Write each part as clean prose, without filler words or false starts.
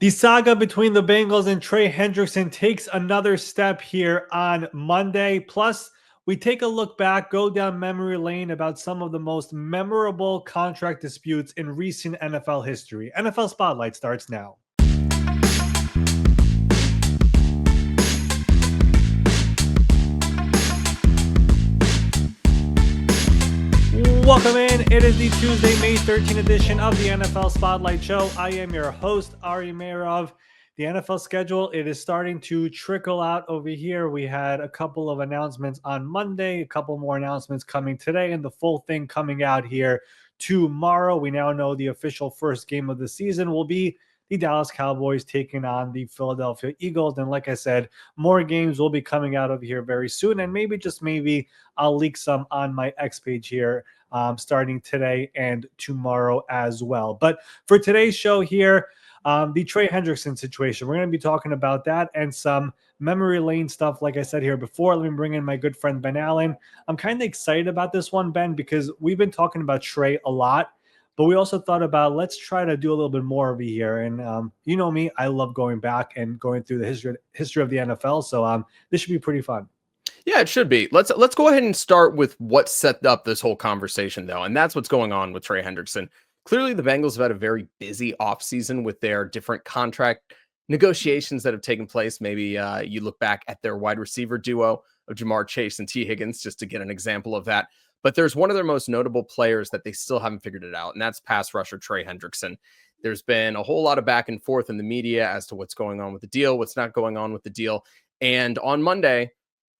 The saga between the Bengals and Trey Hendrickson takes another step here on Monday. Plus, we take a look back, go down memory lane about some of the most memorable contract disputes in recent NFL history. NFL Spotlight starts now. Welcome in. It is the Tuesday, May 13th edition of the NFL Spotlight Show. I am your host, Ari Meirov. The NFL schedule, it is starting to trickle out over here. We had a couple of announcements on Monday, a couple more announcements coming today, and the full thing coming out here tomorrow. We now know the official first game of the season will be the Dallas Cowboys taking on the Philadelphia Eagles. And like I said, more games will be coming out of here very soon. And maybe, just maybe, I'll leak some on my X page here starting today and tomorrow as well. But for today's show here, the Trey Hendrickson situation, we're going to be talking about that and some memory lane stuff. Like I said here before, let me bring in my good friend Ben Allen. I'm kind of excited about this one, Ben, because we've been talking about Trey a lot, but we also thought about let's try to do a little bit more over here. And you know me, I love going back and going through the history of the NFL. So this should be pretty fun. Yeah, it should be. Let's go ahead and start with what set up this whole conversation, though, and that's what's going on with Trey Hendrickson. Clearly, the Bengals have had a very busy offseason with their different contract negotiations that have taken place. Maybe you look back at their wide receiver duo of Jamar Chase and T. Higgins, just to get an example of that. But there's one of their most notable players that they still haven't figured it out, and that's pass rusher Trey Hendrickson. There's been a whole lot of back and forth in the media as to what's going on with the deal, what's not going on with the deal. And on Monday,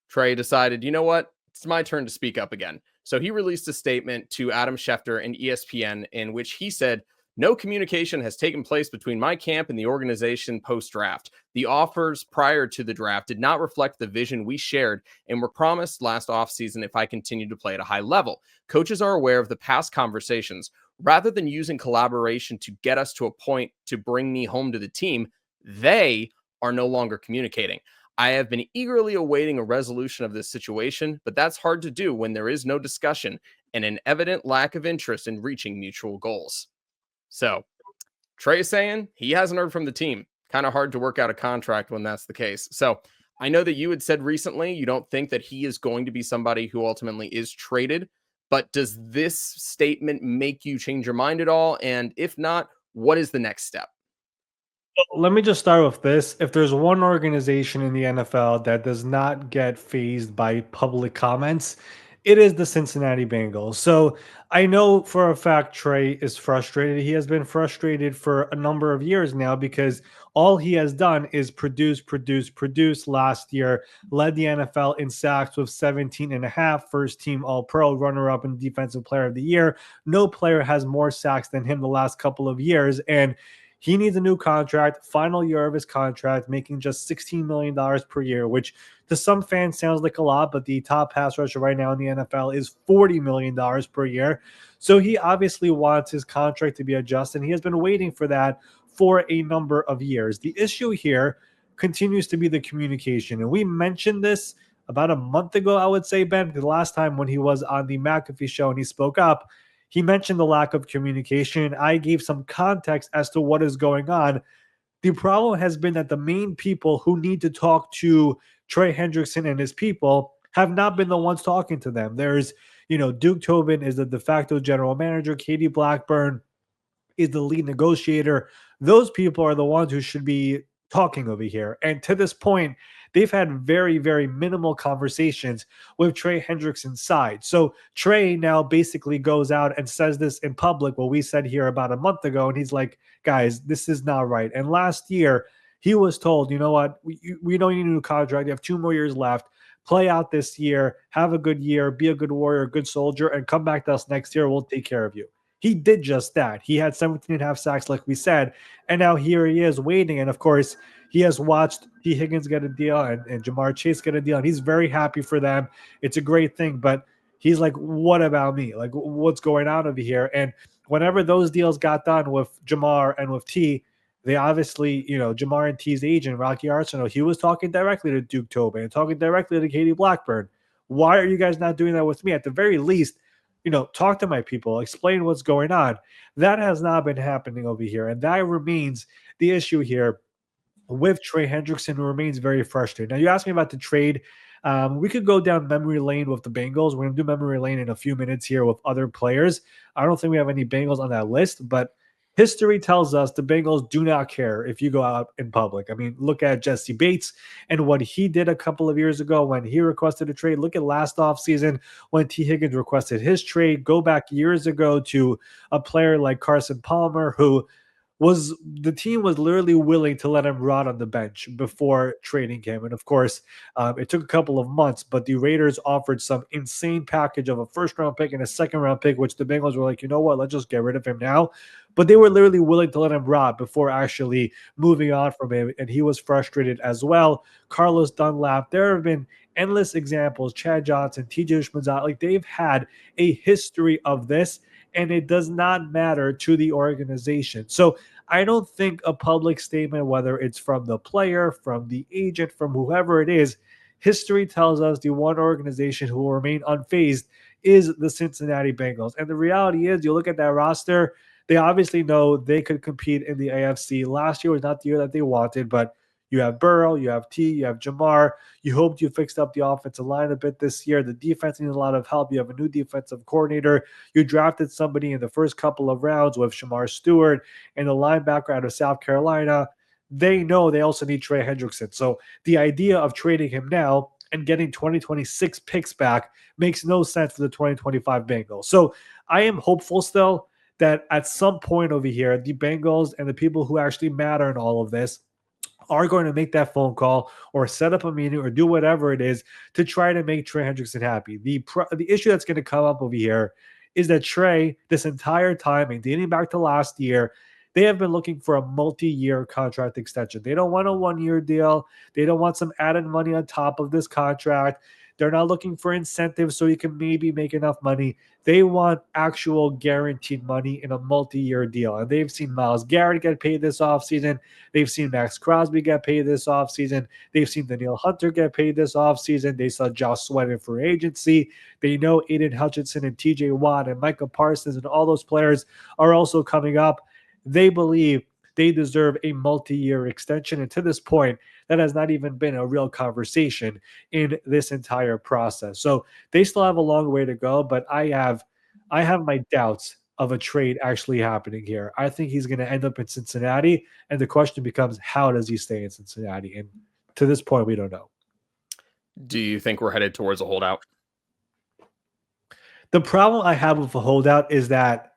Trey decided, you know what? It's my turn to speak up again. So he released a statement to Adam Schefter and ESPN in which he said, no communication has taken place between my camp and the organization post-draft. The offers prior to the draft did not reflect the vision we shared and were promised last offseason if I continue to play at a high level. Coaches are aware of the past conversations. Rather than using collaboration to get us to a point to bring me home to the team, they are no longer communicating. I have been eagerly awaiting a resolution of this situation, but that's hard to do when there is no discussion and an evident lack of interest in reaching mutual goals. So Trey is saying he hasn't heard from the team. Kind of hard to work out a contract when that's the case. So I know that you had said recently you don't think that he is going to be somebody who ultimately is traded, but does this statement make you change your mind at all? And if not, what is the next step? Let me just start with this. If there's one organization in the NFL that does not get fazed by public comments, it is the Cincinnati Bengals. So I know for a fact Trey is frustrated. He has been frustrated for a number of years now because all he has done is produce. Last year, led the NFL in sacks with 17 and a half, first team All-Pro, runner-up in Defensive Player of the Year. No player has more sacks than him the last couple of years. And he needs a new contract, final year of his contract, making just $16 million per year, which to some fans sounds like a lot, but the top pass rusher right now in the NFL is $40 million per year. So he obviously wants his contract to be adjusted, and he has been waiting for that for a number of years. The issue here continues to be the communication, and we mentioned this about a month ago, I would say, Ben, the last time when he was on the McAfee show and he spoke up. He mentioned the lack of communication. I gave some context as to what is going on. The problem has been that the main people who need to talk to Trey Hendrickson and his people have not been the ones talking to them. There's, Duke Tobin is the de facto general manager. Katie Blackburn is the lead negotiator. Those people are the ones who should be talking over here. And to this point, they've had very, very minimal conversations with Trey Hendrickson's side. So Trey now basically goes out and says this in public, what we said here about a month ago. And he's like, guys, this is not right. And last year, he was told, you know what, we don't need a new contract. You have 2 more years left. Play out this year, have a good year, be a good warrior, a good soldier, and come back to us next year. We'll take care of you. He did just that. He had 17 and a half sacks, like we said, and now here he is waiting. And of course, he has watched T. Higgins get a deal and Jamar Chase get a deal, and he's very happy for them. It's a great thing, but he's like, what about me? Like, what's going on over here? And whenever those deals got done with Jamar and with T, they obviously, Jamar and T's agent, Rocky Arsenal, he was talking directly to Duke Tobin and talking directly to Katie Blackburn. Why are you guys not doing that with me? At the very least, talk to my people, explain what's going on. That has not been happening over here. And that remains the issue here with Trey Hendrickson, who remains very frustrated. Now, you asked me about the trade. We could go down memory lane with the Bengals. We're going to do memory lane in a few minutes here with other players. I don't think we have any Bengals on that list, but history tells us the Bengals do not care if you go out in public. I mean, look at Jesse Bates and what he did a couple of years ago when he requested a trade. Look at last offseason when T. Higgins requested his trade. Go back years ago to a player like Carson Palmer, who was the team was literally willing to let him rot on the bench before trading him. And of course, it took a couple of months, but the Raiders offered some insane package of a first round pick and a second round pick, which the Bengals were like, you know what, let's just get rid of him now. But they were literally willing to let him rot before actually moving on from him. And he was frustrated as well. Carlos Dunlap, there have been endless examples. Chad Johnson, TJ Schmazat, like they've had a history of this, and it does not matter to the organization. So I don't think a public statement, whether it's from the player, from the agent, from whoever it is, history tells us the one organization who will remain unfazed is the Cincinnati Bengals. And the reality is, you look at that roster, they obviously know they could compete in the AFC. Last year was not the year that they wanted, but you have Burrow, you have T, you have Jamar. You hoped you fixed up the offensive line a bit this year. The defense needs a lot of help. You have a new defensive coordinator. You drafted somebody in the first couple of rounds with Shamar Stewart and the linebacker out of South Carolina. They know they also need Trey Hendrickson. So the idea of trading him now and getting 2026 picks back makes no sense for the 2025 Bengals. So I am hopeful still that at some point over here, the Bengals and the people who actually matter in all of this are going to make that phone call or set up a meeting or do whatever it is to try to make Trey Hendrickson happy. The issue that's going to come up over here is that Trey, this entire time and dating back to last year, they have been looking for a multi-year contract extension. They don't want a one-year deal. They don't want some added money on top of this contract. They're not looking for incentives so you can maybe make enough money. They want actual guaranteed money in a multi-year deal. And they've seen Myles Garrett get paid this offseason. They've seen Max Crosby get paid this offseason. They've seen Danielle Hunter get paid this offseason. They saw Josh Sweat in free agency. They know Aiden Hutchinson and TJ Watt and Micah Parsons and all those players are also coming up. They believe they deserve a multi-year extension. And to this point, that has not even been a real conversation in this entire process. So they still have a long way to go, but I have my doubts of a trade actually happening here. I think he's going to end up in Cincinnati, and the question becomes, how does he stay in Cincinnati? And to this point, we don't know. Do you think we're headed towards a holdout? The problem I have with a holdout is that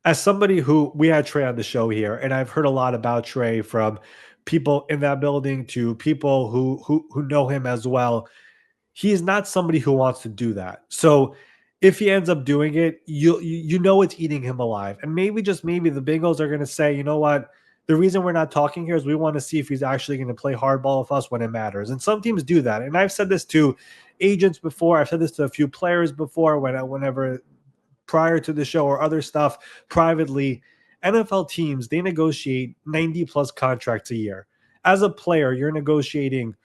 as somebody who we had Trey on the show here, and I've heard a lot about Trey from people in that building to people who know him as well. He's not somebody who wants to do that. So if he ends up doing it, you know it's eating him alive. And maybe just maybe the Bengals are going to say, you know what? The reason we're not talking here is we want to see if he's actually going to play hardball with us when it matters. And some teams do that. And I've said this to agents before. I've said this to a few players before whenever prior to the show or other stuff privately. NFL teams, they negotiate 90 plus contracts a year. As a player, you're negotiating,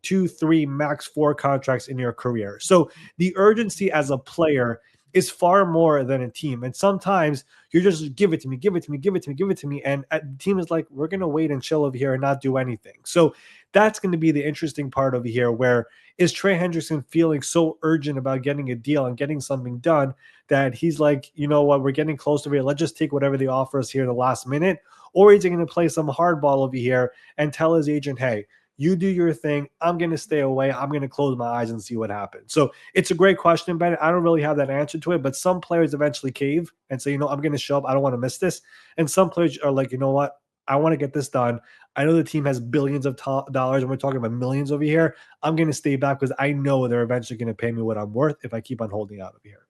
2, 3, max 4 contracts in your career. So the urgency as a player is far more than a team. And sometimes you're just give it to me, give it to me, give it to me, give it to me. And the team is like, we're going to wait and chill over here and not do anything. So that's going to be the interesting part over here, where is Trey Hendrickson feeling so urgent about getting a deal and getting something done that he's like, you know what, we're getting close to it. Let's just take whatever they offer us here in the last minute. Or is he going to play some hardball over here and tell his agent, hey, you do your thing. I'm going to stay away. I'm going to close my eyes and see what happens. So it's a great question, Ben. I don't really have that answer to it, but some players eventually cave and say, I'm going to show up. I don't want to miss this. And some players are like, you know what? I want to get this done. I know the team has billions of dollars and we're talking about millions over here. I'm going to stay back because I know they're eventually going to pay me what I'm worth if I keep on holding out over here.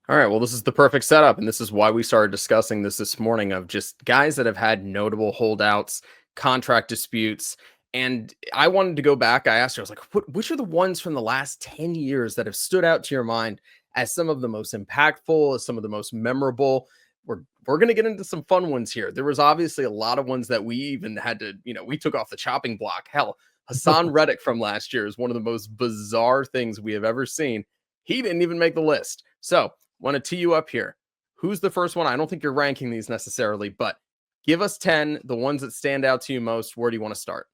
All right, well, this is the perfect setup, and this is why we started discussing this morning, of just guys that have had notable holdouts, contract disputes. And I wanted to go back. I asked her, I was like, which are the ones from the last 10 years that have stood out to your mind as some of the most impactful, as some of the most memorable? We're going to get into some fun ones here. There was obviously a lot of ones that we even had to, we took off the chopping block. Hell, Hassan Reddick from last year is one of the most bizarre things we have ever seen. He didn't even make the list. So want to tee you up here. Who's the first one? I don't think you're ranking these necessarily, but Give us 10, the ones that stand out to you most. Where do you want to start?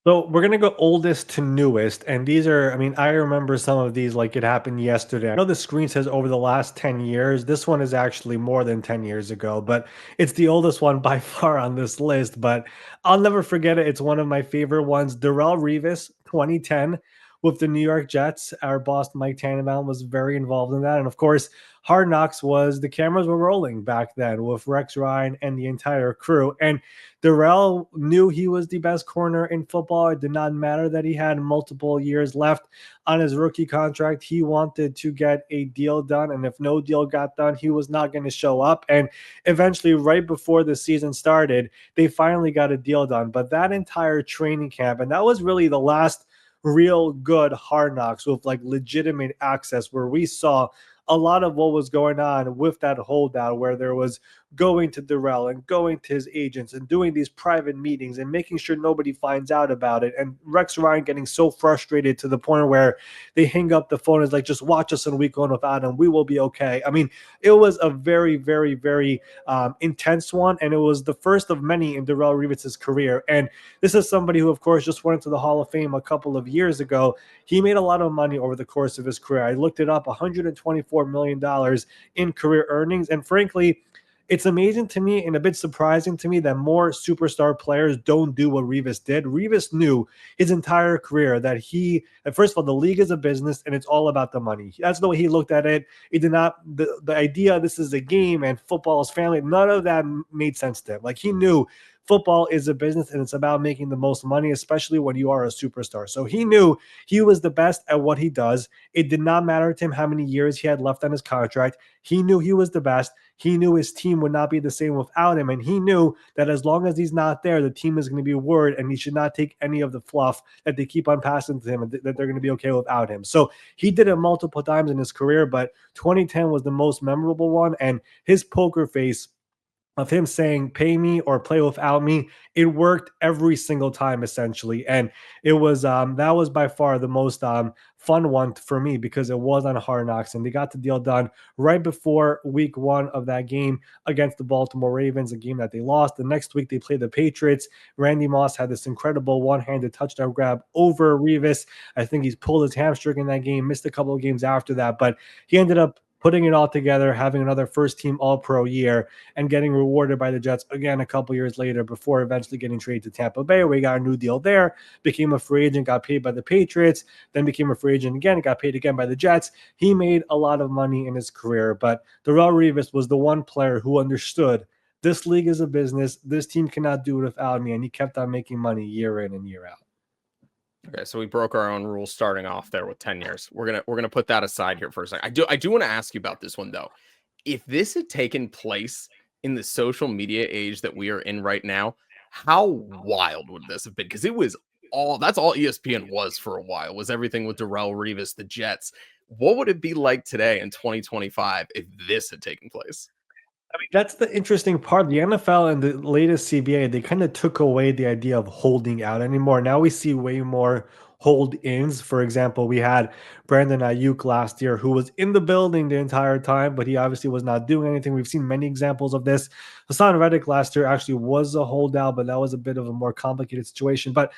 So we're gonna go oldest to newest, and these are, I mean, I remember some of these like it happened yesterday. I know the screen says over the last 10 years. This one is actually more than 10 years ago, but it's the oldest one by far on this list. But I'll never forget it. It's one of my favorite ones. Darrelle Revis, 2010, with the New York Jets. Our boss Mike Tannenbaum was very involved in that, and of course, Hard Knocks was the cameras were rolling back then with Rex Ryan and the entire crew. And Darrell knew he was the best corner in football. It did not matter that he had multiple years left on his rookie contract. He wanted to get a deal done. And if no deal got done, he was not going to show up. And eventually, right before the season started, they finally got a deal done. But that entire training camp, and that was really the last real good Hard Knocks with like legitimate access where we saw a lot of what was going on with that holdout, where there was going to Darrell and going to his agents and doing these private meetings and making sure nobody finds out about it. And Rex Ryan getting so frustrated to the point where they hang up the phone and is like, just watch us in week one without him. We will be okay. I mean, it was a very, very, very intense one. And it was the first of many in Darrelle Revis' career. And this is somebody who, of course, just went into the Hall of Fame a couple of years ago. He made a lot of money over the course of his career. I looked it up, $124 million in career earnings. And frankly, it's amazing to me and a bit surprising to me that more superstar players don't do what Revis did. Revis knew his entire career that first of all, the league is a business and it's all about the money. That's the way he looked at it. He did not, the idea this is a game and football is family, none of that made sense to him. Like he knew football is a business and it's about making the most money, especially when you are a superstar. So he knew he was the best at what he does. It did not matter to him how many years he had left on his contract. He knew he was the best. He knew his team would not be the same without him. And he knew that as long as he's not there, the team is going to be worried and he should not take any of the fluff that they keep on passing to him and that they're going to be okay without him. So he did it multiple times in his career, but 2010 was the most memorable one. And his poker face of him saying, pay me or play without me, it worked every single time, essentially. And it was, that was by far the most fun one for me because it was on Hard Knocks and they got the deal done right before week one of that game against the Baltimore Ravens, a game that they lost. The next week they played the Patriots. Randy Moss had this incredible one-handed touchdown grab over Revis. I think he's pulled his hamstring in that game, missed a couple of games after that, but he ended up putting it all together, having another first-team All-Pro year, and getting rewarded by the Jets again a couple years later before eventually getting traded to Tampa Bay, where he got a new deal there, became a free agent, got paid by the Patriots, then became a free agent again, got paid again by the Jets. He made a lot of money in his career, but Darrelle Revis was the one player who understood this league is a business, this team cannot do it without me, and he kept on making money year in and year out. Okay, so we broke our own rules starting off there with 10 years. We're gonna put that aside here for a second. I do want to ask you about this one though. If this had taken place in the social media age that we are in right now, how wild would this have been? Because it was that's all ESPN was for a while, was everything with Darrelle Revis, the Jets. What would it be like today in 2025 if this had taken place? I mean, that's the interesting part. The NFL and the latest CBA, they kind of took away the idea of holding out anymore. Now we see way more hold ins. For example, we had Brandon Aiyuk last year who was in the building the entire time, but he obviously was not doing anything. We've seen many examples of this. Hassan Reddick last year actually was a holdout, but that was a bit of a more complicated situation. But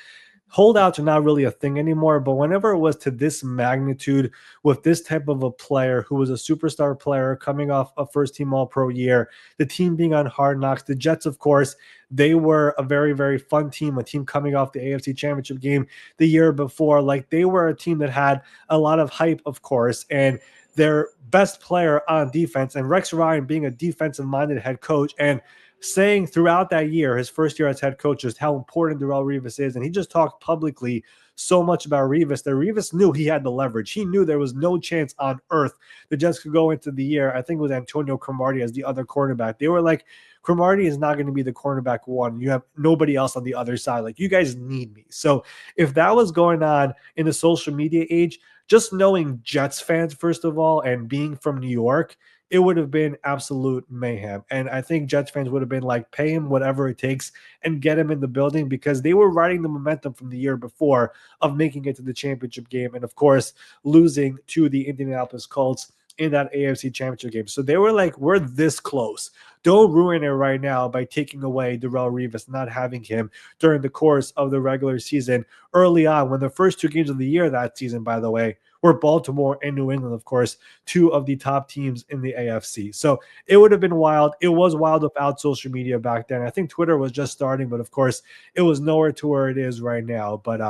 holdouts are not really a thing anymore. But whenever it was to this magnitude with this type of a player who was a superstar player coming off a first team All Pro year, the team being on Hard Knocks, the Jets, of course, they were a very, very fun team, a team coming off the AFC Championship game the year before. Like they were a team that had a lot of hype, of course, and their best player on defense, and Rex Ryan being a defensive minded head coach and saying throughout that year, his first year as head coach, just how important Darrelle Revis is. And he just talked publicly so much about Revis that Revis knew he had the leverage. He knew there was no chance on earth the Jets could go into the year. I think it was Antonio Cromartie as the other cornerback. They were like, Cromartie is not going to be the cornerback one. You have nobody else on the other side. Like, you guys need me. So if that was going on in the social media age, just knowing Jets fans, first of all, and being from New York, it would have been absolute mayhem. And I think Jets fans would have been like, pay him whatever it takes and get him in the building because they were riding the momentum from the year before of making it to the championship game. And of course, losing to the Indianapolis Colts in that AFC championship game. So they were like, we're this close Don't ruin it right now by taking away Darrelle Revis, not having him during the course of the regular season early on, when the first two games of the year that season, by the way, were Baltimore and New England, of course, two of the top teams in the AFC. So it would have been wild. It was wild without social media back then. I think Twitter was just starting, but of course, it was nowhere to where it is right now. But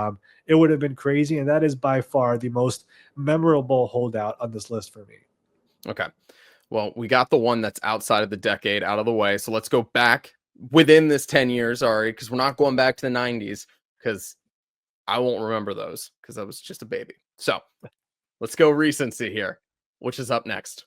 it would have been crazy, and that is by far the most memorable holdout on this list for me. Okay. Well, we got the one that's outside of the decade out of the way. So let's go back within this 10 years, Ari, because we're not going back to the 90s, because I won't remember those because I was just a baby. So let's go recency here, which is up next.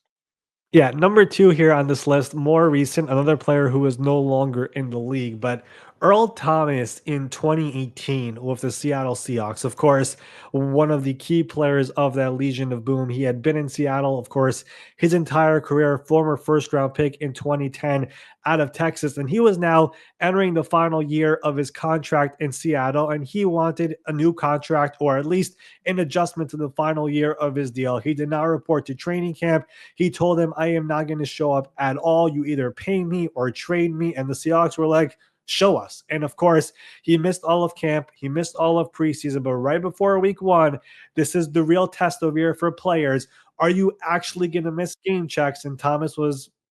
Yeah, number two here on this list, more recent, another player who is no longer in the league, but Earl Thomas in 2018 with the Seattle Seahawks. Of course, one of the key players of that Legion of Boom. He had been in Seattle, of course, his entire career, former first round pick in 2010 out of Texas. And he was now entering the final year of his contract in Seattle, and he wanted a new contract, or at least an adjustment to the final year of his deal. He did not report to training camp. He told him, I am not going to show up at all. You either pay me or trade me. And the Seahawks were like, show us. And of course, he missed all of camp. He missed all of preseason. But right before week one, this is the real test of year for players. Are you actually going to miss game checks? And Thomas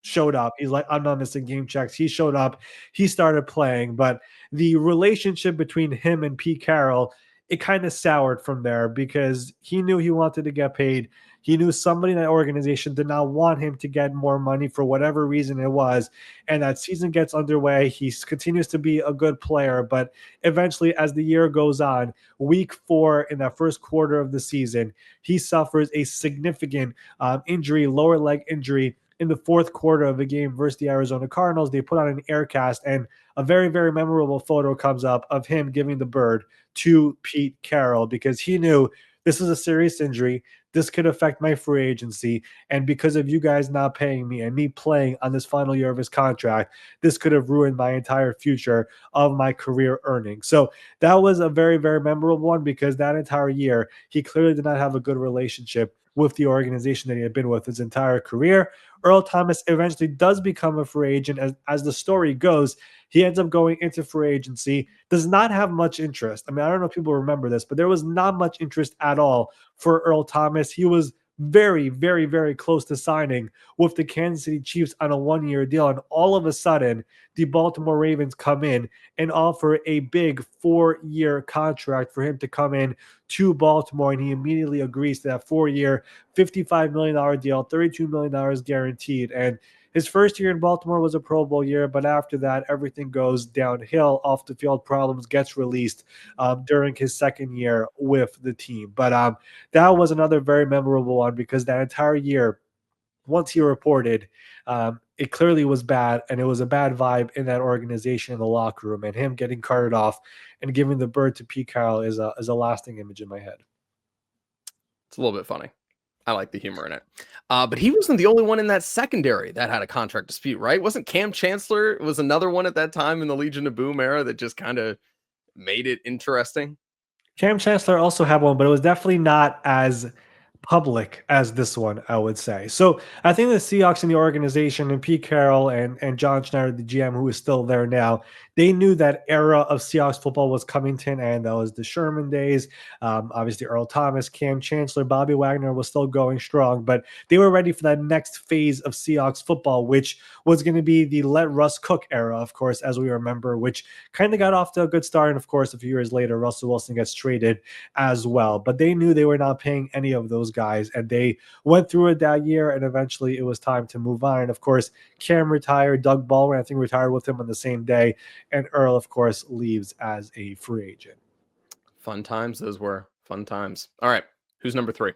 showed up. He's like, I'm not missing game checks. He showed up. He started playing. But the relationship between him and Pete Carroll, it kind of soured from there because he knew he wanted to get paid. He knew somebody in that organization did not want him to get more money for whatever reason it was. And that season gets underway. He continues to be a good player. But eventually, as the year goes on, week 4 in that first quarter of the season, he suffers a significant injury, lower leg injury in the fourth quarter of the game versus the Arizona Cardinals. They put on an air cast, and a very, very memorable photo comes up of him giving the bird to Pete Carroll because he knew this is a serious injury. This could affect my free agency. And because of you guys not paying me and me playing on this final year of his contract, this could have ruined my entire future of my career earnings. So that was a very, very memorable one because that entire year, he clearly did not have a good relationship with the organization that he had been with his entire career. Earl Thomas eventually does become a free agent. As the story goes, he ends up going into free agency, does not have much interest. I mean, I don't know if people remember this, but there was not much interest at all for Earl Thomas. He was very, very, very close to signing with the Kansas City Chiefs on a 1-year deal. And all of a sudden, the Baltimore Ravens come in and offer a big 4-year contract for him to come in to Baltimore. And he immediately agrees to that 4-year, $55 million deal, $32 million guaranteed. And his first year in Baltimore was a Pro Bowl year, but after that, everything goes downhill. Off the field problems, gets released during his second year with the team. But that was another very memorable one because that entire year, once he reported, it clearly was bad, and it was a bad vibe in that organization in the locker room. And him getting carted off and giving the bird to Pete Carroll is a lasting image in my head. It's a little bit funny. I like the humor in it. But he wasn't the only one in that secondary that had a contract dispute, right? Wasn't Cam Chancellor was another one at that time in the Legion of Boom era that just kind of made it interesting? Cam Chancellor also had one, but it was definitely not as public as this one, I would say. So I think the Seahawks and the organization and Pete Carroll and John Schneider, the GM, who is still there now, they knew that era of Seahawks football was coming to an end. That was the Sherman days. Obviously, Earl Thomas, Cam Chancellor, Bobby Wagner was still going strong, but they were ready for that next phase of Seahawks football, which was going to be the let Russ cook era, of course, as we remember, which kind of got off to a good start. And of course, a few years later, Russell Wilson gets traded as well. But they knew they were not paying any of those guys, and they went through it that year, and eventually it was time to move on. And of course, Cam retired, Doug Baldwin, I think, retired with him on the same day, and Earl, of course, leaves as a free agent. Fun times, those were fun times. All right, who's number 3?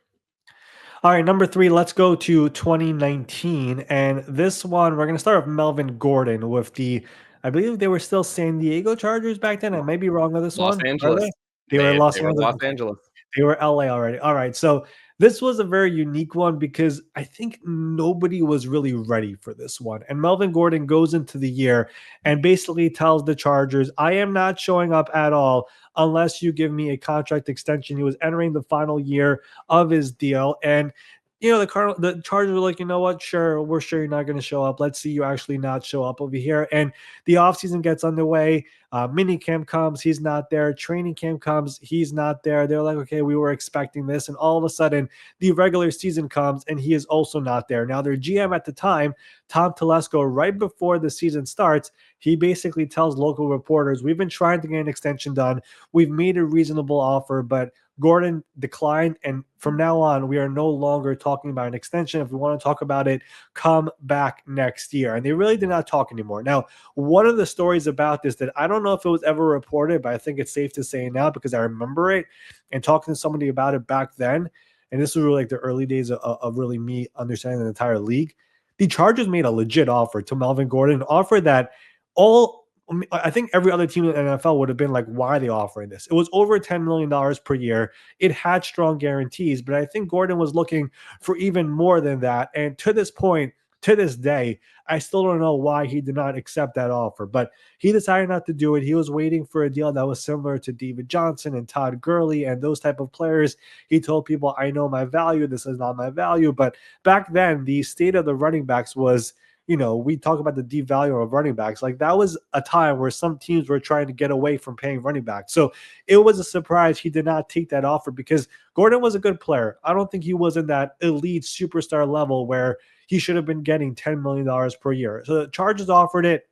All right, number 3, let's go to 2019. And this one, we're going to start with Melvin Gordon with I believe they were still San Diego Chargers back then. I may be wrong on this Los one. Are Angeles. they? They were Los They were Angeles. Los Angeles. They were LA already. All right. So this was a very unique one because I think nobody was really ready for this one. And Melvin Gordon goes into the year and basically tells the Chargers, I am not showing up at all unless you give me a contract extension. He was entering the final year of his deal. And the Chargers were like, you know what? Sure, we're sure you're not going to show up. Let's see you actually not show up over here. And the offseason gets underway. Mini camp comes, he's not there. Training camp comes, he's not there. They're like, okay, we were expecting this. And all of a sudden, the regular season comes and he is also not there. Now, their GM at the time, Tom Telesco, right before the season starts, he basically tells local reporters, we've been trying to get an extension done. We've made a reasonable offer, but Gordon declined, and from now on, we are no longer talking about an extension. If we want to talk about it, come back next year. And they really did not talk anymore. Now, one of the stories about this that I don't know if it was ever reported, but I think it's safe to say now because I remember it and talking to somebody about it back then. And this was really like the early days of really me understanding the entire league. The Chargers made a legit offer to Melvin Gordon, an offer that I think every other team in the NFL would have been like, why are they offering this? It was over $10 million per year. It had strong guarantees, but I think Gordon was looking for even more than that. And to this point, to this day, I still don't know why he did not accept that offer, but he decided not to do it. He was waiting for a deal that was similar to David Johnson and Todd Gurley and those type of players. He told people, I know my value. This is not my value. But back then, the state of the running backs was, we talk about the deep value of running backs. Like that was a time where some teams were trying to get away from paying running backs. So it was a surprise he did not take that offer because Gordon was a good player. I don't think he was in that elite superstar level where he should have been getting $10 million per year. So the Chargers offered it.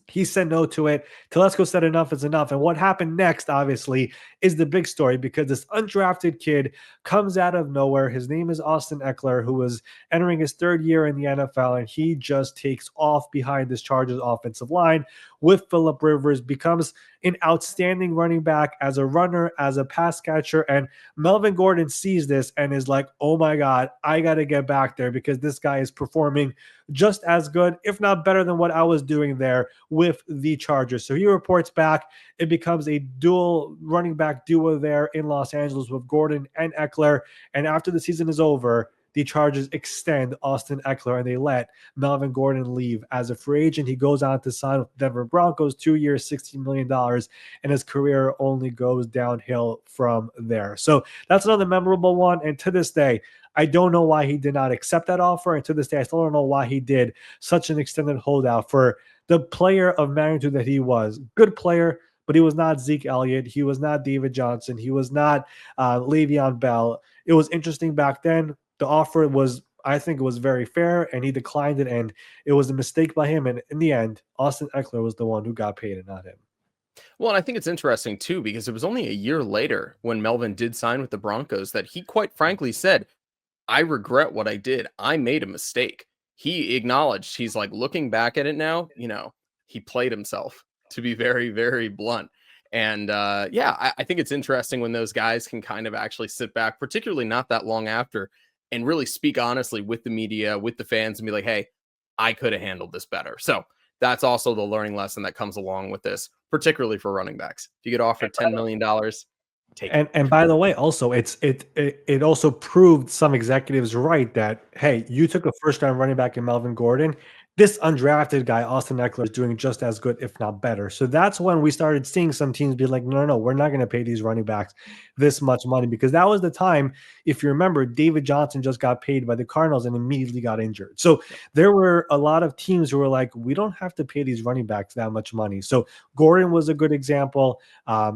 He said no to it. Telesco said enough is enough. And what happened next, obviously, is the big story because this undrafted kid comes out of nowhere. His name is Austin Eckler, who was entering his third year in the NFL, and he just takes off behind this Chargers offensive line with Phillip Rivers, becomes an outstanding running back as a runner, as a pass catcher. And Melvin Gordon sees this and is like, oh my God, I got to get back there because this guy is performing just as good, if not better than what I was doing there with the Chargers. So he reports back. It becomes a dual running back duo there in Los Angeles with Gordon and Eckler. And after the season is over, the Chargers extend Austin Eckler and they let Melvin Gordon leave as a free agent. He goes on to sign with Denver Broncos, 2 years, $16 million, and his career only goes downhill from there. So that's another memorable one. And to this day, I don't know why he did not accept that offer. And to this day, I still don't know why he did such an extended holdout for the player of magnitude that he was. Good player, but he was not Zeke Elliott. He was not David Johnson. He was not Le'Veon Bell. It was interesting back then. The offer was, I think it was very fair, and he declined it, and it was a mistake by him. And in the end, Austin Eckler was the one who got paid and not him. Well, and I think it's interesting too, because it was only a year later when Melvin did sign with the Broncos that he quite frankly said, I regret what I did. I made a mistake. He acknowledged, he's like, looking back at it now, he played himself, to be very, very blunt. And I think it's interesting when those guys can kind of actually sit back, particularly not that long after, and really speak honestly with the media, with the fans, and be like, hey, I could have handled this better. So that's also the learning lesson that comes along with this, particularly for running backs. If you get offered $10 million, take it. And by the way, also it also proved some executives right that, hey, you took a first round running back in Melvin Gordon. This undrafted guy, Austin Eckler, is doing just as good, if not better. So that's when we started seeing some teams be like, no, we're not going to pay these running backs this much money, because that was the time, if you remember, David Johnson just got paid by the Cardinals and immediately got injured. So there were a lot of teams who were like, we don't have to pay these running backs that much money. So Gordon was a good example.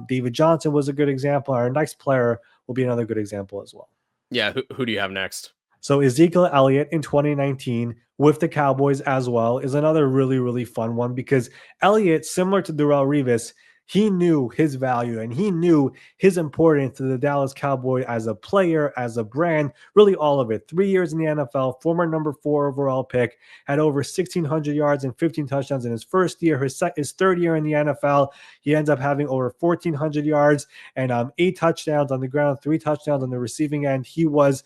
David Johnson was a good example. Our next player will be another good example as well. Yeah, who do you have next? So Ezekiel Elliott in 2019 with the Cowboys as well is another really, really fun one, because Elliott, similar to Darrelle Revis, he knew his value and he knew his importance to the Dallas Cowboy as a player, as a brand, really all of it. 3 years in the NFL, former number 4 overall pick, had over 1,600 yards and 15 touchdowns in his first year. His third year in the NFL, he ends up having over 1,400 yards and 8 touchdowns on the ground, 3 touchdowns on the receiving end. He was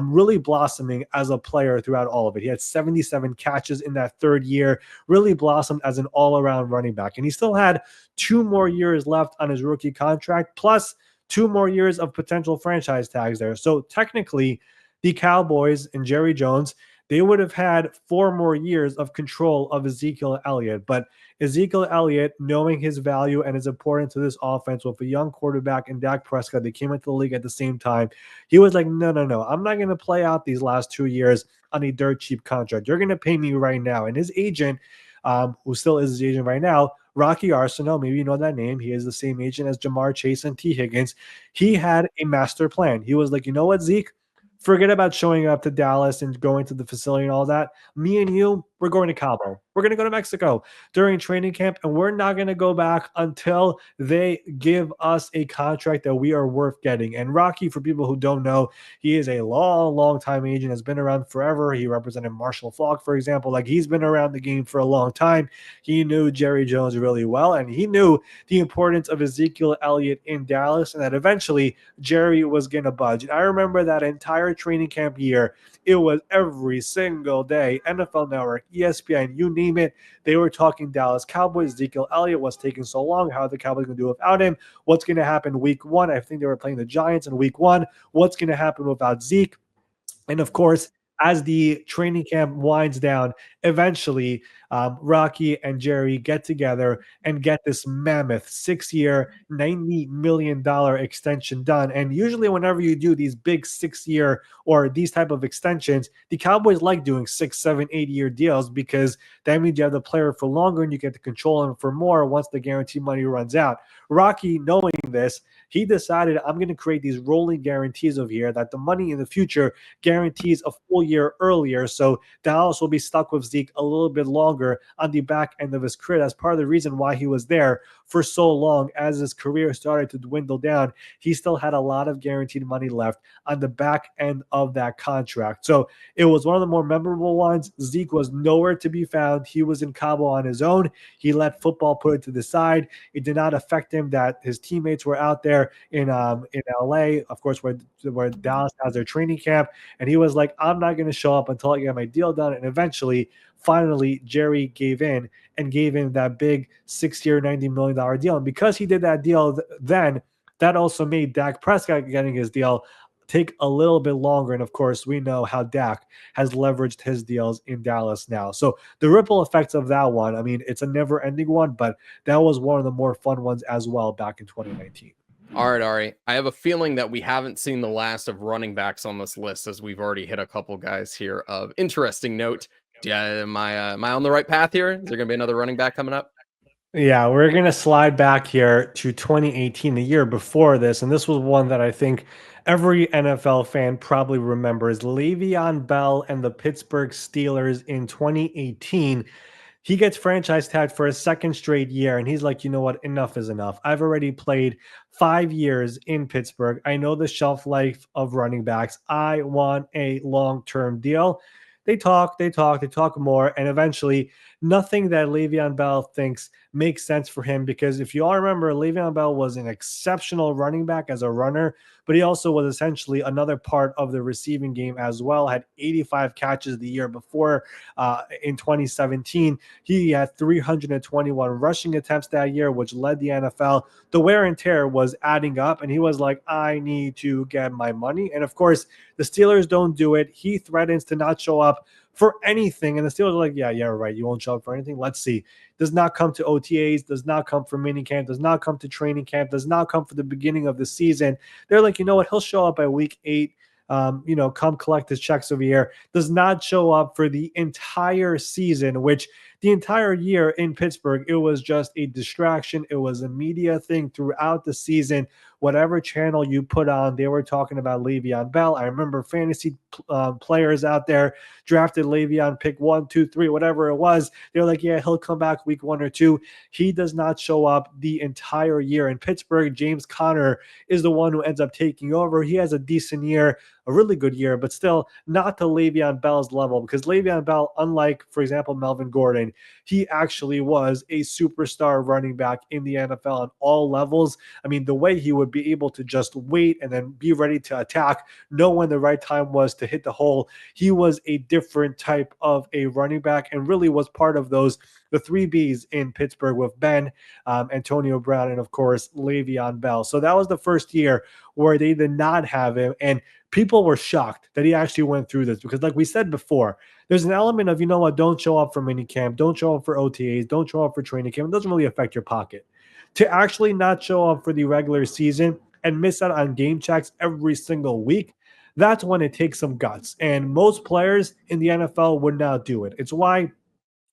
really blossoming as a player throughout all of it. He had 77 catches in that third year, really blossomed as an all-around running back. And he still had 2 more years left on his rookie contract, plus 2 more years of potential franchise tags there. So technically, the Cowboys and Jerry Jones, they would have had 4 more years of control of Ezekiel Elliott. But Ezekiel Elliott, knowing his value and his importance to this offense with a young quarterback and Dak Prescott, they came into the league at the same time. He was like, no, no, no, I'm not going to play out these last 2 years on a dirt cheap contract. You're going to pay me right now. And his agent, who still is his agent right now, Rocky Arsenal, maybe you know that name. He is the same agent as Jamar Chase and T. Higgins. He had a master plan. He was like, you know what, Zeke? Forget about showing up to Dallas and going to the facility and all that. Me and you, we're going to Cabo. We're going to go to Mexico during training camp, and we're not going to go back until they give us a contract that we are worth getting. And Rocky, for people who don't know, he is a long, long time agent, has been around forever. He represented Marshall Faulk, for example. Like, he's been around the game for a long time. He knew Jerry Jones really well, and he knew the importance of Ezekiel Elliott in Dallas, and that eventually Jerry was going to budge. And I remember that entire training camp year, it was every single day, NFL Network, ESPN, you name it, they were talking Dallas Cowboys. Ezekiel Elliott was taking so long. How are the Cowboys going to do without him? What's going to happen week 1? I think they were playing the Giants in week 1. What's going to happen without Zeke? And of course, as the training camp winds down, eventually Rocky and Jerry get together and get this mammoth 6-year, $90 million extension done. And usually whenever you do these big 6-year or these type of extensions, the Cowboys like doing 6, 7, 8-year deals because that means you have the player for longer and you get to control him for more once the guarantee money runs out. Rocky, knowing this, he decided, I'm going to create these rolling guarantees over here that the money in the future guarantees a full year earlier. So Dallas will be stuck with Zeke a little bit longer on the back end of his career. That's part of the reason why he was there for so long. As his career started to dwindle down, he still had a lot of guaranteed money left on the back end of that contract. So it was one of the more memorable ones. Zeke was nowhere to be found. He was in Cabo on his own. He let football put it to the side. It did not affect him that his teammates were out there in LA, of course, where Dallas has their training camp. And he was like, I'm not going to show up until I get my deal done. And eventually, finally, Jerry gave in and gave him that big 6-year, $90 million deal. And because he did that deal then, that also made Dak Prescott getting his deal take a little bit longer. And of course, we know how Dak has leveraged his deals in Dallas now. So the ripple effects of that one, I mean, it's a never ending one, but that was one of the more fun ones as well back in 2019. All right, Ari. I have a feeling that we haven't seen the last of running backs on this list, as we've already hit a couple guys here of interesting note. Am I on the right path here? Is there going to be another running back coming up? Yeah, we're going to slide back here to 2018, the year before this. And this was one that I think every NFL fan probably remembers. Le'Veon Bell and the Pittsburgh Steelers in 2018. He gets franchise tagged for a second straight year, and he's like, you know what? Enough is enough. I've already played 5 years in Pittsburgh. I know the shelf life of running backs. I want a long-term deal. They talk more, and eventually nothing that Le'Veon Bell thinks makes sense for him, because if you all remember, Le'Veon Bell was an exceptional running back as a runner, but he also was essentially another part of the receiving game as well, had 85 catches the year before. In 2017, he had 321 rushing attempts that year, which led the NFL. The wear and tear was adding up, and he was like, I need to get my money. And of course, the Steelers don't do it. He threatens to not show up for anything. And the Steelers are like, yeah, right. You won't show up for anything. Let's see. Does not come to OTAs, does not come for minicamp, does not come to training camp, does not come for the beginning of the season. They're like, you know what? He'll show up by week 8. Come collect his checks over here. Does not show up for the entire season, which the entire year in Pittsburgh, it was just a distraction. It was a media thing throughout the season. Whatever channel you put on, they were talking about Le'Veon Bell. I remember fantasy players out there drafted Le'Veon pick 1, 2, 3, whatever it was. They're like, yeah, he'll come back week 1 or 2. He does not show up the entire year in Pittsburgh. James Conner is the one who ends up taking over. He has a decent year, a really good year, but still not to Le'Veon Bell's level, because Le'Veon Bell, unlike, for example, Melvin Gordon, he actually was a superstar running back in the NFL on all levels. I mean, the way he would be able to just wait and then be ready to attack, know when the right time was to hit the hole. He was a different type of a running back, and really was part of the 3 Bs in Pittsburgh with Ben, Antonio Brown, and of course Le'Veon Bell. So that was the first year where they did not have him. And people were shocked that he actually went through this because, like we said before, there's an element of, you know what, don't show up for minicamp, don't show up for OTAs, don't show up for training camp. It doesn't really affect your pocket. To actually not show up for the regular season and miss out on game checks every single week, that's when it takes some guts. And most players in the NFL would not do it. It's why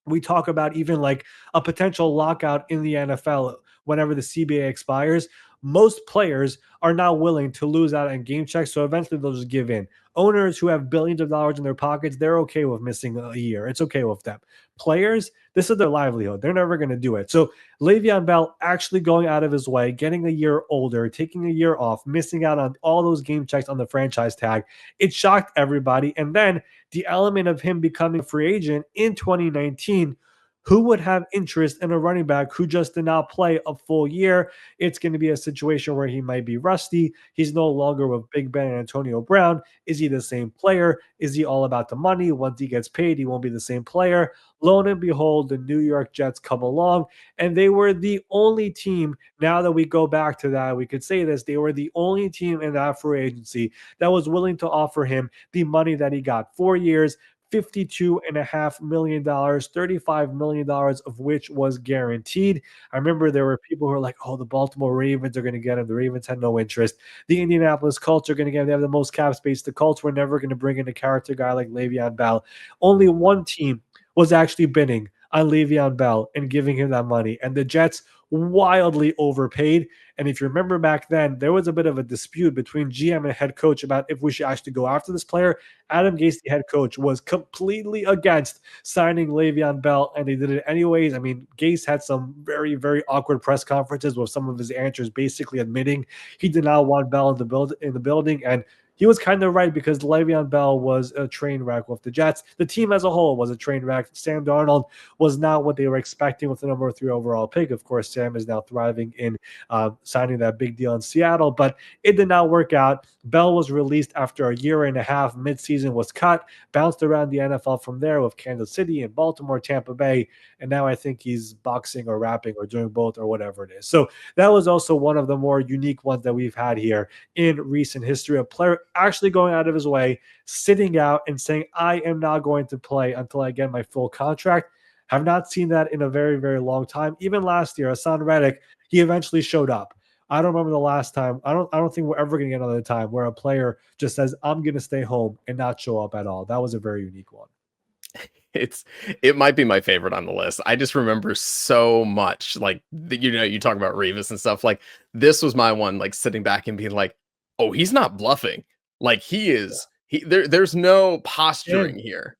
we talk about even like a potential lockout in the NFL whenever the CBA expires. Most players are not willing to lose out on game checks, so eventually they'll just give in. Owners who have billions of dollars in their pockets, they're okay with missing a year. It's okay with them. Players, this is their livelihood. They're never going to do it. So Le'Veon Bell actually going out of his way, getting a year older, taking a year off, missing out on all those game checks on the franchise tag, it shocked everybody. And then the element of him becoming a free agent in 2019, who would have interest in a running back who just did not play a full year? It's going to be a situation where he might be rusty. He's no longer with Big Ben and Antonio Brown. Is he the same player? Is he all about the money? Once he gets paid, he won't be the same player. Lo and behold, the New York Jets come along, and they were the only team. Now that we go back to that, we could say this: they were the only team in that free agency that was willing to offer him the money that he got. 4 years, $52.5 million, $35 million of which was guaranteed. I remember there were people who were like, oh, the Baltimore Ravens are going to get him. The Ravens had no interest. The Indianapolis Colts are going to get him. They have the most cap space. The Colts were never going to bring in a character guy like Le'Veon Bell. Only one team was actually bidding on Le'Veon Bell and giving him that money. And the Jets wildly overpaid. And if you remember back then, there was a bit of a dispute between GM and head coach about if we should actually go after this player. Adam Gase, the head coach, was completely against signing Le'Veon Bell, and they did it anyways. I mean, Gase had some very, very awkward press conferences with some of his answers basically admitting he did not want Bell in the building. And he was kind of right because Le'Veon Bell was a train wreck with the Jets. The team as a whole was a train wreck. Sam Darnold was not what they were expecting with the number 3 overall pick. Of course, Sam is now thriving in signing that big deal in Seattle, but it did not work out. Bell was released after a year and a half. Midseason was cut, bounced around the NFL from there with Kansas City and Baltimore, Tampa Bay, and now I think he's boxing or rapping or doing both or whatever it is. So that was also one of the more unique ones that we've had here in recent history. A player actually going out of his way, sitting out and saying, I am not going to play until I get my full contract. Have not seen that in a very, very long time. Even last year, Hassan Reddick, he eventually showed up. I don't remember the last time. I don't think we're ever going to get another time where a player just says, I'm going to stay home and not show up at all. That was a very unique one. It might be my favorite on the list. I just remember so much, like, you talk about Revis and stuff. Like, this was my one, like, sitting back and being like, oh, he's not bluffing. Like, he is. There's no posturing here.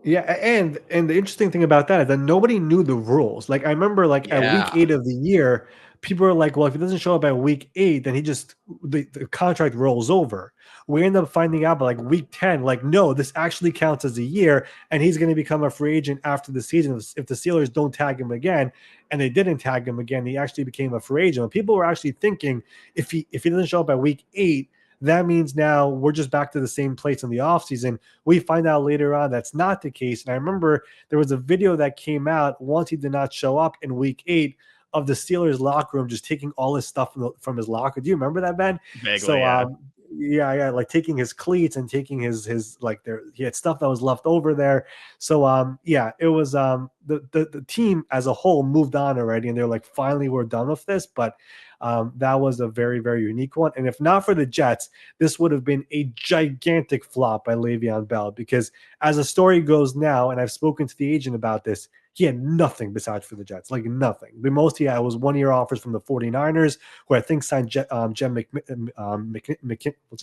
Yeah, and the interesting thing about that is that nobody knew the rules. Like I remember, like at week 8 of the year, people were like, "Well, if he doesn't show up at week 8, then the contract rolls over." We end up finding out by like week 10, like, no, this actually counts as a year, and he's going to become a free agent after the season. If the Steelers don't tag him again, and they didn't tag him again, he actually became a free agent. And people were actually thinking if he doesn't show up at week 8. That means now we're just back to the same place in the offseason. We find out later on that's not the case. And I remember there was a video that came out once he did not show up in week 8 of the Steelers locker room just taking all his stuff from his locker. Do you remember that, Ben? Vaguely, So yeah. Yeah, like taking his cleats and taking his like he had stuff that was left over there. So yeah, it was the team as a whole moved on already, and they're like, finally we're done with this. But that was a very, very unique one. And if not for the Jets, this would have been a gigantic flop by Le'Veon Bell, because as the story goes now, and I've spoken to the agent about this, he had nothing besides for the Jets, like nothing. The most he had was 1-year offers from the 49ers, who I think signed what's his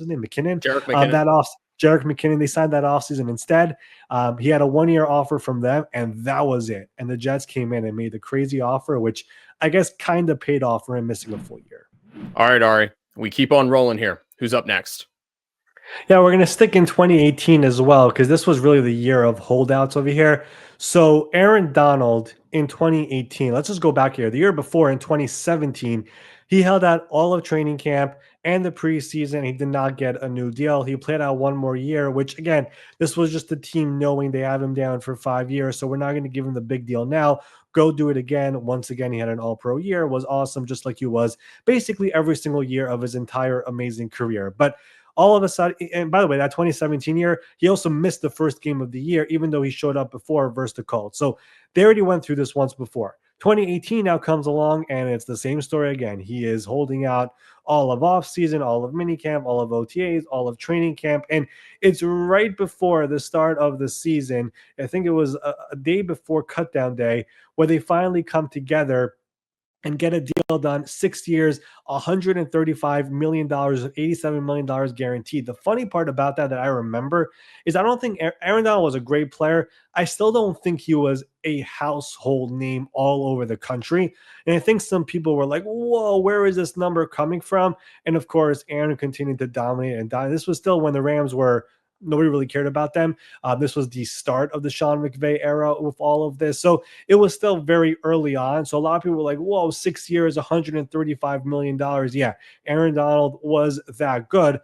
name, McKinnon? Jerick McKinnon. Jerick McKinnon. They signed that offseason instead. He had a 1-year offer from them, and that was it. And the Jets came in and made the crazy offer, which I guess kind of paid off for him missing a full year. All right, Ari, we keep on rolling here. Who's up next? Yeah, we're going to stick in 2018 as well, because this was really the year of holdouts over here. So Aaron Donald in 2018, let's just go back here. The year before, in 2017, he held out all of training camp and the preseason. He did not get a new deal. He played out one more year, which, again, this was just the team knowing they have him down for 5 years, so we're not going to give him the big deal now. go do it again. Once again, he had an all-pro year, was awesome, just like he was basically every single year of his entire amazing career. But all of a sudden, and by the way, that 2017 year, he also missed the first game of the year, even though he showed up before versus the Colts. So they already went through this once before. 2018 now comes along, and it's the same story again. He is holding out all of offseason, all of minicamp, all of OTAs, all of training camp, and it's right before the start of the season. I think it was a day before cutdown day where they finally come together and get a deal done. 6 years, $135 million, $87 million guaranteed. The funny part about that I remember is I don't think Aaron Donald was a great player. I still don't think he was a household name all over the country. And I think some people were like, whoa, where is this number coming from? And of course, Aaron continued to dominate and dominate. This was still when the Rams were nobody really cared about them. This was the start of the Sean McVay era with all of this. So it was still very early on. So a lot of people were like, whoa, 6 years, $135 million. Yeah, Aaron Donald was that good.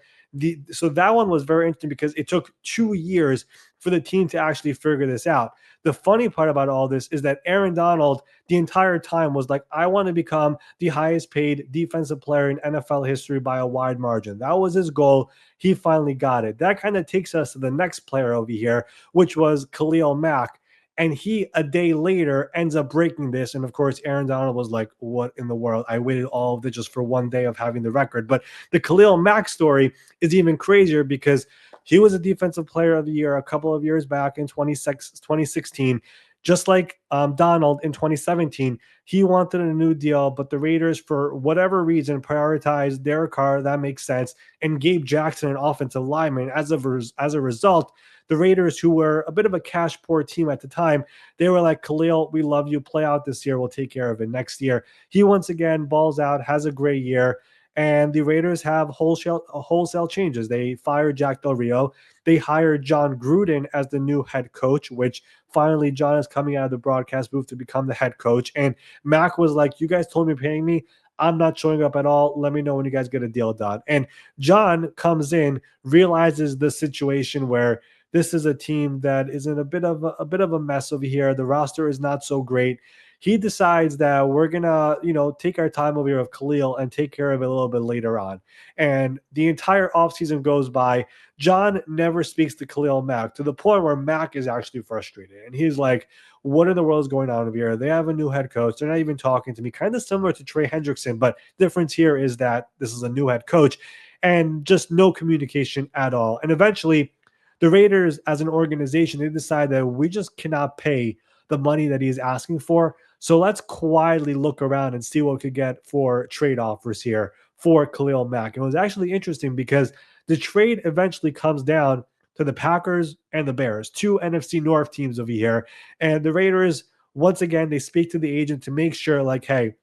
So that one was very interesting because it took 2 years for the team to actually figure this out. The funny part about all this is that Aaron Donald, the entire time, was like, I want to become the highest paid defensive player in NFL history by a wide margin. That was his goal. He finally got it. That kind of takes us to the next player over here, which was Khalil Mack. And he, a day later, ends up breaking this. And of course, Aaron Donald was like, what in the world? I waited all of this just for one day of having the record. But the Khalil Mack story is even crazier because he was a defensive player of the year a couple of years back in 2016. Just like Donald in 2017, he wanted a new deal, but the Raiders, for whatever reason, prioritized Derek Carr. That makes sense. And Gabe Jackson, an offensive lineman. As a result, the Raiders, who were a bit of a cash poor team at the time, they were like, Khalil, we love you. Play out this year. We'll take care of it next year. He once again balls out, has a great year. And the Raiders have wholesale changes. They fired Jack Del Rio. They hired John Gruden as the new head coach, which finally John is coming out of the broadcast booth to become the head coach. And Mac was like, you guys told me paying me. I'm not showing up at all. Let me know when you guys get a deal done. And John comes in, realizes the situation where this is a team that is in a bit of a mess over here. The roster is not so great. He decides that we're gonna, take our time over here with Khalil and take care of it a little bit later on. And the entire offseason goes by. John never speaks to Khalil Mack to the point where Mack is actually frustrated. And he's like, what in the world is going on over here? They have a new head coach. They're not even talking to me. Kind of similar to Trey Hendrickson, but difference here is that this is a new head coach and just no communication at all. And eventually, the Raiders, as an organization, they decide that we just cannot pay the money that he's asking for. So let's quietly look around and see what we could get for trade offers here for Khalil Mack. And it was actually interesting because the trade eventually comes down to the Packers and the Bears, two NFC North teams over here. And the Raiders, once again, they speak to the agent to make sure, like, hey,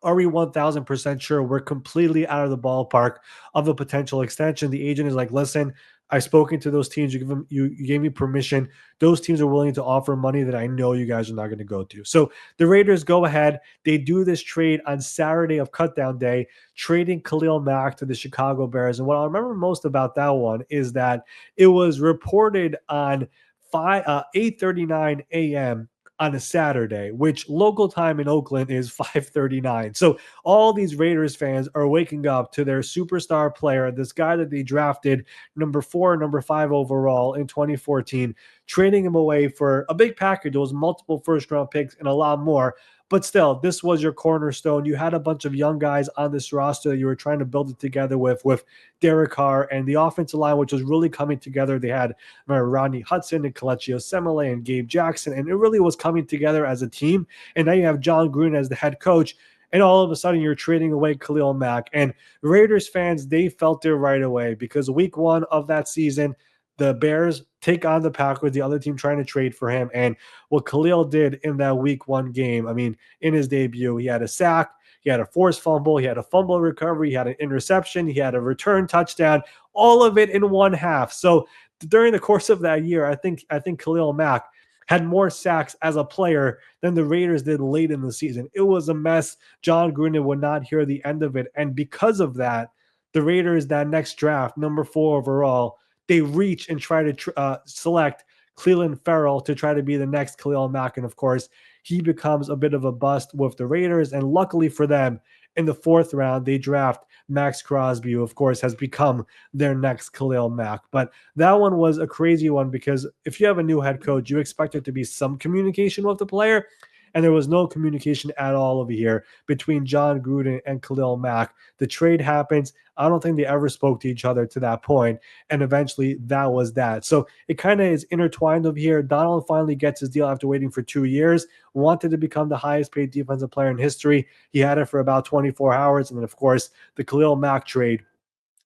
are we 1000% sure we're completely out of the ballpark of a potential extension? The agent is like, listen, I've spoken to those teams. You gave me permission. Those teams are willing to offer money that I know you guys are not going to go to. So the Raiders go ahead. They do this trade on Saturday of cutdown day, trading Khalil Mack to the Chicago Bears. And what I remember most about that one is that it was reported on 8:39 a.m. on a Saturday, which local time in Oakland is 5:39. So all these Raiders fans are waking up to their superstar player, this guy that they drafted number 4, number 5 overall in 2014, trading him away for a big package. There was multiple first-round picks and a lot more. But still, this was your cornerstone. You had a bunch of young guys on this roster that you were trying to build it together with Derek Carr and the offensive line, which was really coming together. They had Rodney Hudson and Kelechi Osemele and Gabe Jackson, and it really was coming together as a team. And now you have John Gruden as the head coach, and all of a sudden you're trading away Khalil Mack. And Raiders fans, they felt it right away because week 1 of that season, the Bears take on the Packers, the other team trying to trade for him. And what Khalil did in that week 1 game, I mean, in his debut, he had a sack, he had a forced fumble, he had a fumble recovery, he had an interception, he had a return touchdown, all of it in one half. So during the course of that year, I think Khalil Mack had more sacks as a player than the Raiders did late in the season. It was a mess. John Gruden would not hear the end of it. And because of that, the Raiders, that next draft, number 4 overall, they reach and try to select Cleveland Farrell to try to be the next Khalil Mack. And of course, he becomes a bit of a bust with the Raiders. And luckily for them, in the fourth round, they draft Max Crosby, who, of course, has become their next Khalil Mack. But that one was a crazy one because if you have a new head coach, you expect there to be some communication with the player. And there was no communication at all over here between John Gruden and Khalil Mack. The trade happens. I don't think they ever spoke to each other to that point. And eventually that was that. So it kind of is intertwined over here. Donald finally gets his deal after waiting for 2 years, wanted to become the highest paid defensive player in history. He had it for about 24 hours. And then, of course, the Khalil Mack trade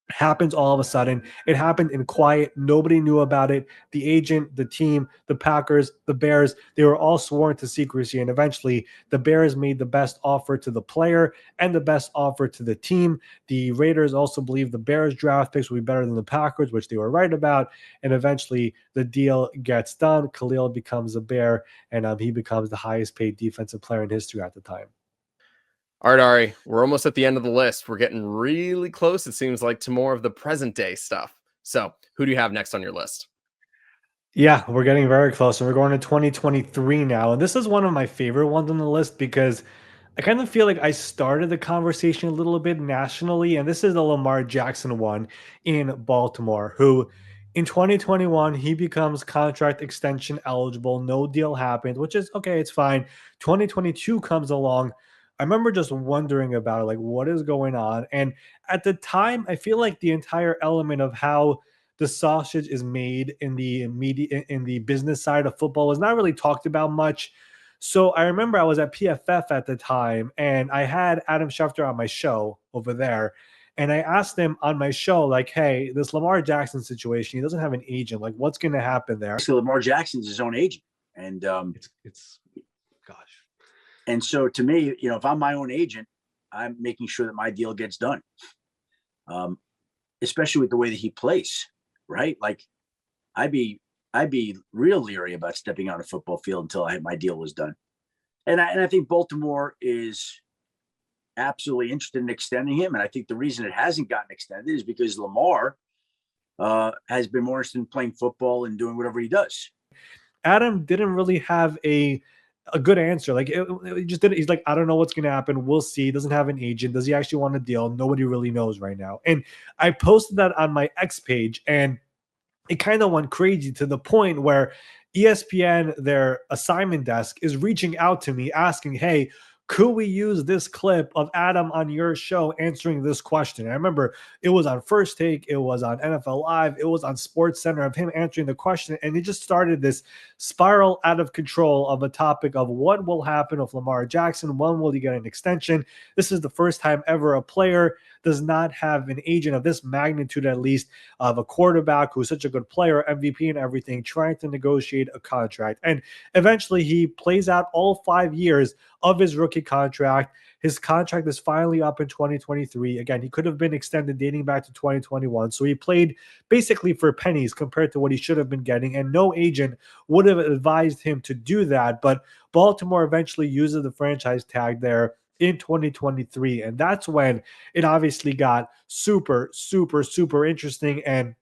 happens all of a sudden. It happened in quiet. Nobody knew about it. The agent, the team, the Packers, the Bears, they were all sworn to secrecy. And eventually the Bears made the best offer to the player and the best offer to the team. The Raiders also believed the Bears draft picks would be better than the Packers, which they were right about. And eventually the deal gets done. Khalil becomes a Bear, and he becomes the highest paid defensive player in history at the time. All right, Ari, we're almost at the end of the list. We're getting really close, it seems like, to more of the present day stuff. So, who do you have next on your list? Yeah, we're getting very close, and we're going to 2023 now. And this is one of my favorite ones on the list because I kind of feel like I started the conversation a little bit nationally, and this is the Lamar Jackson one in Baltimore, who in 2021 he becomes contract extension eligible. No deal happened, which is okay, it's fine. 2022 comes along. I remember just wondering about it, like what is going on? And at the time, I feel like the entire element of how the sausage is made in the media in the business side of football is not really talked about much. So I remember I was at PFF at the time and I had Adam Schefter on my show over there. And I asked him on my show, like, hey, this Lamar Jackson situation, he doesn't have an agent. Like, what's going to happen there? So Lamar Jackson's his own agent. And it's gosh. And so to me, if I'm my own agent, I'm making sure that my deal gets done. Especially with the way that he plays, right? Like I'd be real leery about stepping on a football field until my deal was done. And I think Baltimore is absolutely interested in extending him. And I think the reason it hasn't gotten extended is because Lamar has been more interested in playing football and doing whatever he does. Adam didn't really have a good answer. Like it just did. He's like, I don't know what's going to happen. We'll see. He doesn't have an agent. Does he actually want a deal? Nobody really knows right now. And I posted that on my X page, and it kind of went crazy to the point where ESPN, their assignment desk, is reaching out to me asking, hey, could we use this clip of Adam on your show answering this question? And I remember it was on First Take, it was on NFL Live, it was on Sports Center of him answering the question. And it just started this spiral out of control of a topic of what will happen with Lamar Jackson. When will he get an extension? This is the first time ever a player does not have an agent of this magnitude, at least, of a quarterback who's such a good player, MVP and everything, trying to negotiate a contract. And eventually he plays out all 5 years of his rookie contract. His contract is finally up in 2023. Again, he could have been extended dating back to 2021. So he played basically for pennies compared to what he should have been getting. And no agent would have advised him to do that. But Baltimore eventually uses the franchise tag there in 2023. And that's when it obviously got super, super, super interesting. And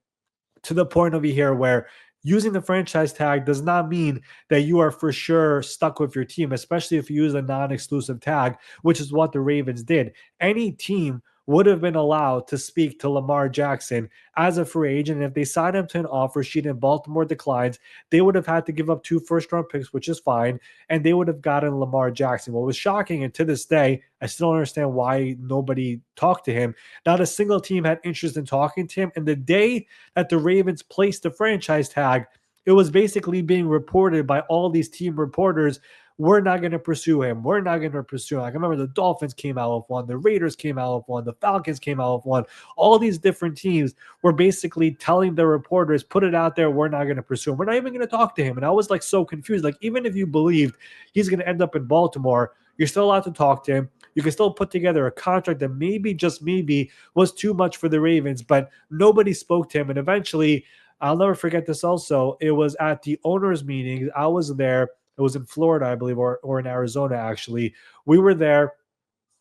to the point over here where using the franchise tag does not mean that you are for sure stuck with your team, especially if you use a non-exclusive tag, which is what the Ravens did. Any team would have been allowed to speak to Lamar Jackson as a free agent. And if they signed him to an offer sheet and Baltimore declines, they would have had to give up 2 first-round picks, which is fine, and they would have gotten Lamar Jackson. What was shocking, and to this day, I still don't understand why nobody talked to him. Not a single team had interest in talking to him. And the day that the Ravens placed the franchise tag, it was basically being reported by all these team reporters, we're not going to pursue him. We're not going to pursue him. Like, I remember the Dolphins came out with one. The Raiders came out with one. The Falcons came out with one. All these different teams were basically telling the reporters, put it out there. We're not going to pursue him. We're not even going to talk to him. And I was like so confused. Like, even if you believed he's going to end up in Baltimore, you're still allowed to talk to him. You can still put together a contract that maybe, just maybe, was too much for the Ravens, but nobody spoke to him. And eventually, I'll never forget this also, it was at the owners' meeting. I was there. It was in Florida, I believe, or in Arizona, actually. We were there.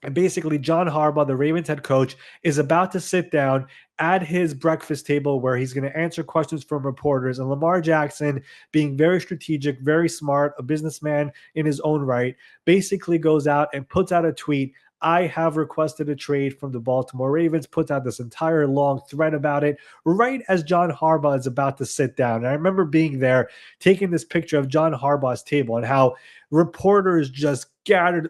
And basically, John Harbaugh, the Ravens head coach, is about to sit down at his breakfast table where he's going to answer questions from reporters. And Lamar Jackson, being very strategic, very smart, a businessman in his own right, basically goes out and puts out a tweet. I have requested a trade from the Baltimore Ravens, puts out this entire long thread about it right as John Harbaugh is about to sit down. And I remember being there, taking this picture of John Harbaugh's table and how reporters just gathered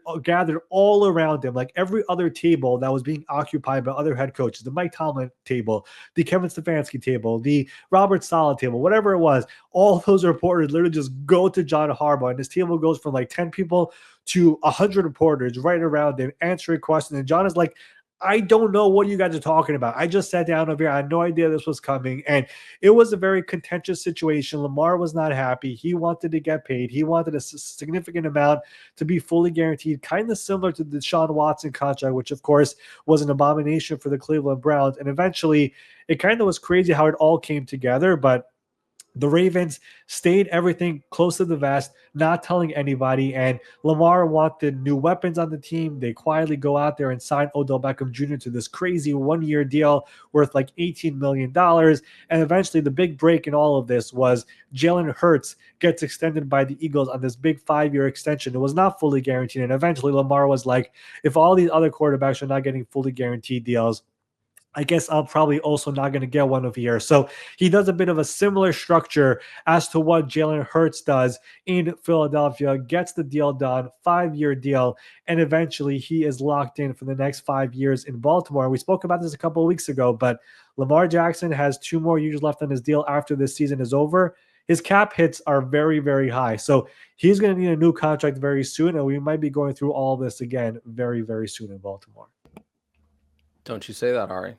all around him, like every other table that was being occupied by other head coaches, the Mike Tomlin table, the Kevin Stefanski table, the Robert Saleh table, whatever it was. All those reporters literally just go to John Harbaugh, and his table goes from like 10 people to 100 reporters right around him answering questions. And John is like, I don't know what you guys are talking about. I just sat down over here. I had no idea this was coming. And it was a very contentious situation. Lamar was not happy. He wanted to get paid. He wanted a significant amount to be fully guaranteed, kind of similar to the Deshaun Watson contract, which, of course, was an abomination for the Cleveland Browns. And eventually, it kind of was crazy how it all came together. But the Ravens stayed everything close to the vest, not telling anybody. And Lamar wanted new weapons on the team. They quietly go out there and sign Odell Beckham Jr. to this crazy 1-year deal worth like $18 million. And eventually, the big break in all of this was Jalen Hurts gets extended by the Eagles on this big 5-year extension. It was not fully guaranteed. And eventually, Lamar was like, if all these other quarterbacks are not getting fully guaranteed deals, I guess I'm probably also not going to get one over here. So he does a bit of a similar structure as to what Jalen Hurts does in Philadelphia, gets the deal done, 5-year deal, and eventually he is locked in for the next 5 years in Baltimore. We spoke about this a couple of weeks ago, but Lamar Jackson has 2 more years left on his deal after this season is over. His cap hits are very, very high. So he's going to need a new contract very soon, and we might be going through all this again very, very soon in Baltimore. Don't you say that, Ari.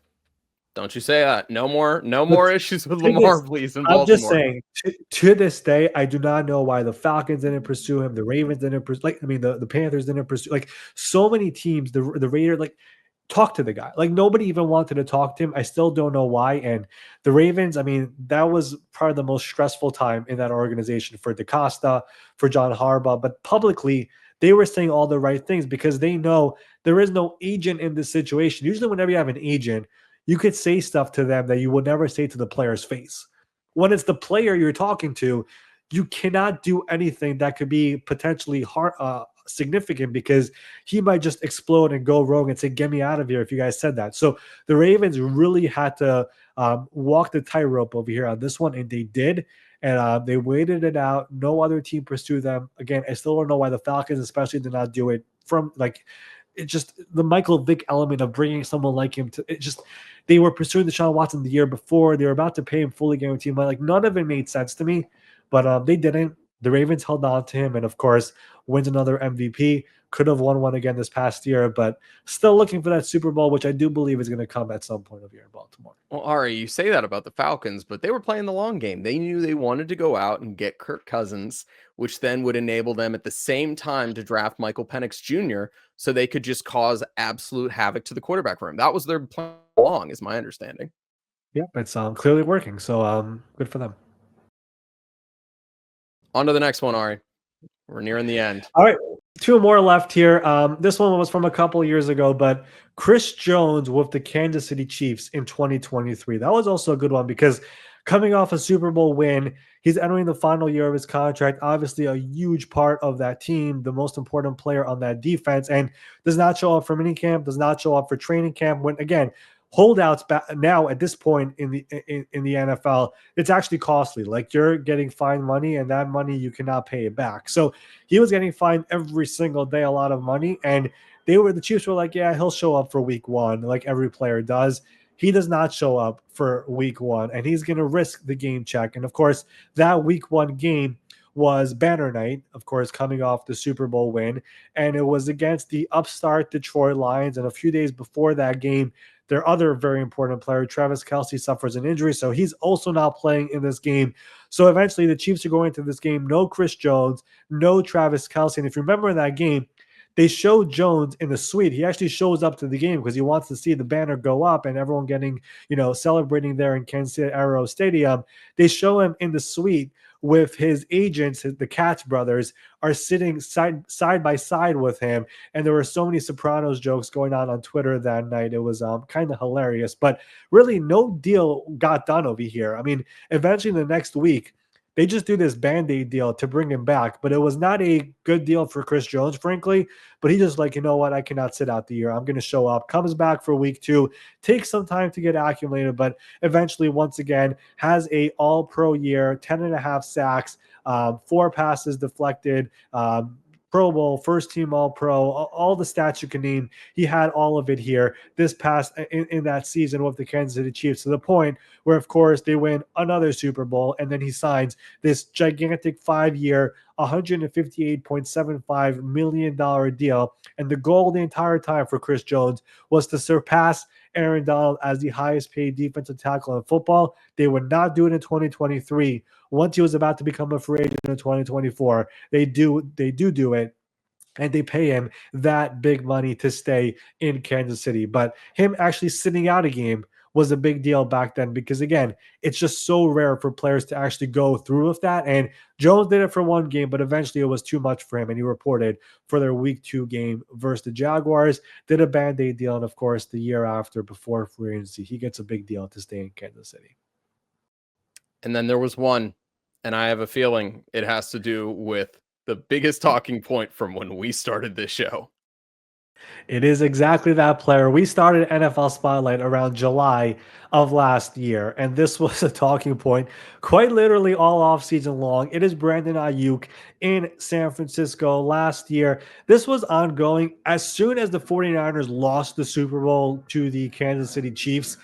Don't you say that. No more issues with Lamar, please, in Baltimore. I'm just saying, to this day, I do not know why the Falcons didn't pursue him, the Ravens didn't pursue, the Panthers didn't pursue, like so many teams, the Raiders, like, talk to the guy. Like, nobody even wanted to talk to him. I still don't know why. And the Ravens, I mean, that was probably the most stressful time in that organization for DaCosta, for John Harbaugh, but publicly, they were saying all the right things because they know there is no agent in this situation. Usually whenever you have an agent, you could say stuff to them that you would never say to the player's face. When it's the player you're talking to, you cannot do anything that could be potentially significant because he might just explode and go wrong and say, get me out of here if you guys said that. So the Ravens really had to walk the tightrope over here on this one, and they did. And they waited it out. No other team pursued them. Again, I still don't know why the Falcons especially did not do it. From like, it just the Michael Vick element of bringing someone like him to it. Just they were pursuing Deshaun Watson the year before. They were about to pay him fully guaranteed money. Like, none of it made sense to me, but they didn't. The Ravens held on to him, and of course, wins another MVP. Could have won one again this past year, but still looking for that Super Bowl, which I do believe is going to come at some point of year in Baltimore. Well, Ari, you say that about the Falcons, but they were playing the long game. They knew they wanted to go out and get Kirk Cousins, which then would enable them at the same time to draft Michael Penix Jr. so they could just cause absolute havoc to the quarterback room. That was their plan all along, is my understanding. Yep, it's clearly working. So good for them. On to the next one, Ari. We're nearing the end. All right. 2 more left here. This one was from a couple years ago, but Chris Jones with the Kansas City Chiefs in 2023. That was also a good one because coming off a Super Bowl win, he's entering the final year of his contract. Obviously, a huge part of that team, the most important player on that defense, and does not show up for minicamp, does not show up for training camp. When again, holdouts now at this point in the NFL, it's actually costly. Like, you're getting fined money, and that money you cannot pay it back. So he was getting fined every single day, a lot of money, and the Chiefs were like, yeah, he'll show up for week 1, like every player does. He does not show up for week 1, and he's going to risk the game check. And of course, that week 1 game was banner night, of course, coming off the Super Bowl win, and it was against the upstart Detroit Lions. And a few days before that game, their other very important player, Travis Kelce, suffers an injury, so he's also not playing in this game. So eventually the Chiefs are going into this game, no Chris Jones, no Travis Kelce. And if you remember in that game, They show Jones in the suite. He actually shows up to the game because he wants to see the banner go up and everyone getting, celebrating there in Kansas City Arrow Stadium. They show him in the suite with his agents, the Katz brothers, are sitting side by side with him. And there were so many Sopranos jokes going on Twitter that night. It was kind of hilarious. But really, no deal got done over here. I mean, eventually the next week, they just do this Band-Aid deal to bring him back, but it was not a good deal for Chris Jones, frankly. But he just like, you know what, I cannot sit out the year. I'm going to show up, comes back for week 2, takes some time to get acclimated, but eventually, once again, has a all-pro year, 10.5 sacks, 4 passes deflected, Pro Bowl, first team All Pro, all the stats you can name. He had all of it here this past in that season with the Kansas City Chiefs, to the point where, of course, they win another Super Bowl, and then he signs this gigantic 5-year, $158.75 million deal. And the goal the entire time for Chris Jones was to surpass Aaron Donald as the highest paid defensive tackle in football. They would not do it in 2023. Once he was about to become a free agent in 2024, they do it, and they pay him that big money to stay in Kansas City. But him actually sitting out a game was a big deal back then because, again, it's just so rare for players to actually go through with that. And Jones did it for one game, but eventually it was too much for him. And he reported for their week 2 game versus the Jaguars, did a Band-Aid deal. And, of course, the year after, before free agency, he gets a big deal to stay in Kansas City. And then there was one, and I have a feeling it has to do with the biggest talking point from when we started this show. It is exactly that player. We started NFL Spotlight around July of last year, and this was a talking point quite literally all offseason long. It is Brandon Aiyuk in San Francisco last year. This was ongoing. As soon as the 49ers lost the Super Bowl to the Kansas City Chiefs,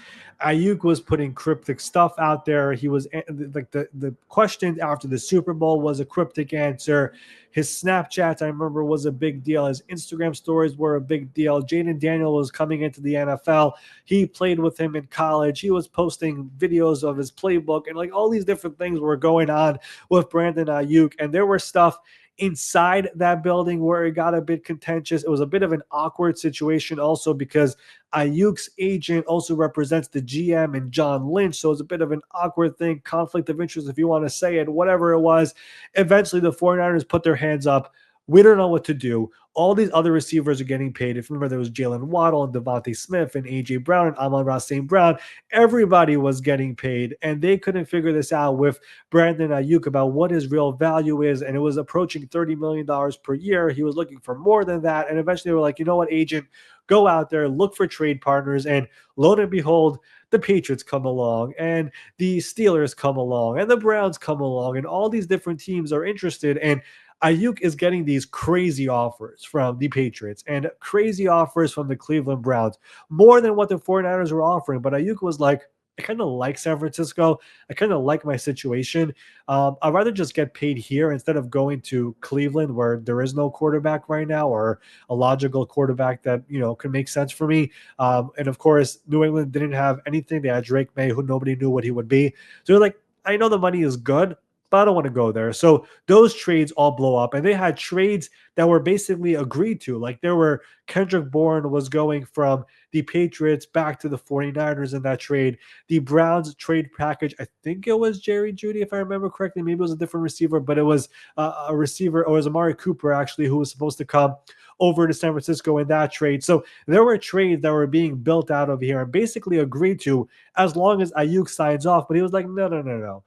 Aiyuk was putting cryptic stuff out there. He was like the question after the Super Bowl was a cryptic answer. His Snapchats, I remember, was a big deal. His Instagram stories were a big deal. Jaden Daniel was coming into the NFL. He played with him in college. He was posting videos of his playbook, and like all these different things were going on with Brandon Aiyuk. And there were stuff inside that building where it got a bit contentious. It was a bit of an awkward situation also because Aiyuk's agent also represents the GM and John Lynch. So it's a bit of an awkward thing, conflict of interest, if you want to say it, whatever it was. Eventually, the 49ers put their hands up. We don't know what to do. All these other receivers are getting paid. If you remember, there was Jalen Waddle and Devontae Smith and A.J. Brown and Amon-Ra St. Brown. Everybody was getting paid, and they couldn't figure this out with Brandon Aiyuk about what his real value is, and it was approaching $30 million per year. He was looking for more than that, and eventually they were like, you know what, agent, go out there, look for trade partners, and lo and behold, the Patriots come along, and the Steelers come along, and the Browns come along, and all these different teams are interested, and Aiyuk is getting these crazy offers from the Patriots and crazy offers from the Cleveland Browns, more than what the 49ers were offering. But Aiyuk was like, I kind of like San Francisco. I kind of like my situation. I'd rather just get paid here instead of going to Cleveland where there is no quarterback right now, or a logical quarterback that, could make sense for me. And of course, New England didn't have anything. They had Drake May, who nobody knew what he would be. So they're like, I know the money is good, but I don't want to go there. So those trades all blow up, and they had trades that were basically agreed to. Like there were Kendrick Bourne was going from the Patriots back to the 49ers in that trade. The Browns trade package, I think it was Jerry Jeudy, if I remember correctly. Maybe it was a different receiver, but it was a receiver, or it was Amari Cooper actually, who was supposed to come over to San Francisco in that trade. So there were trades that were being built out of here and basically agreed to as long as Aiyuk signs off. But he was like, no.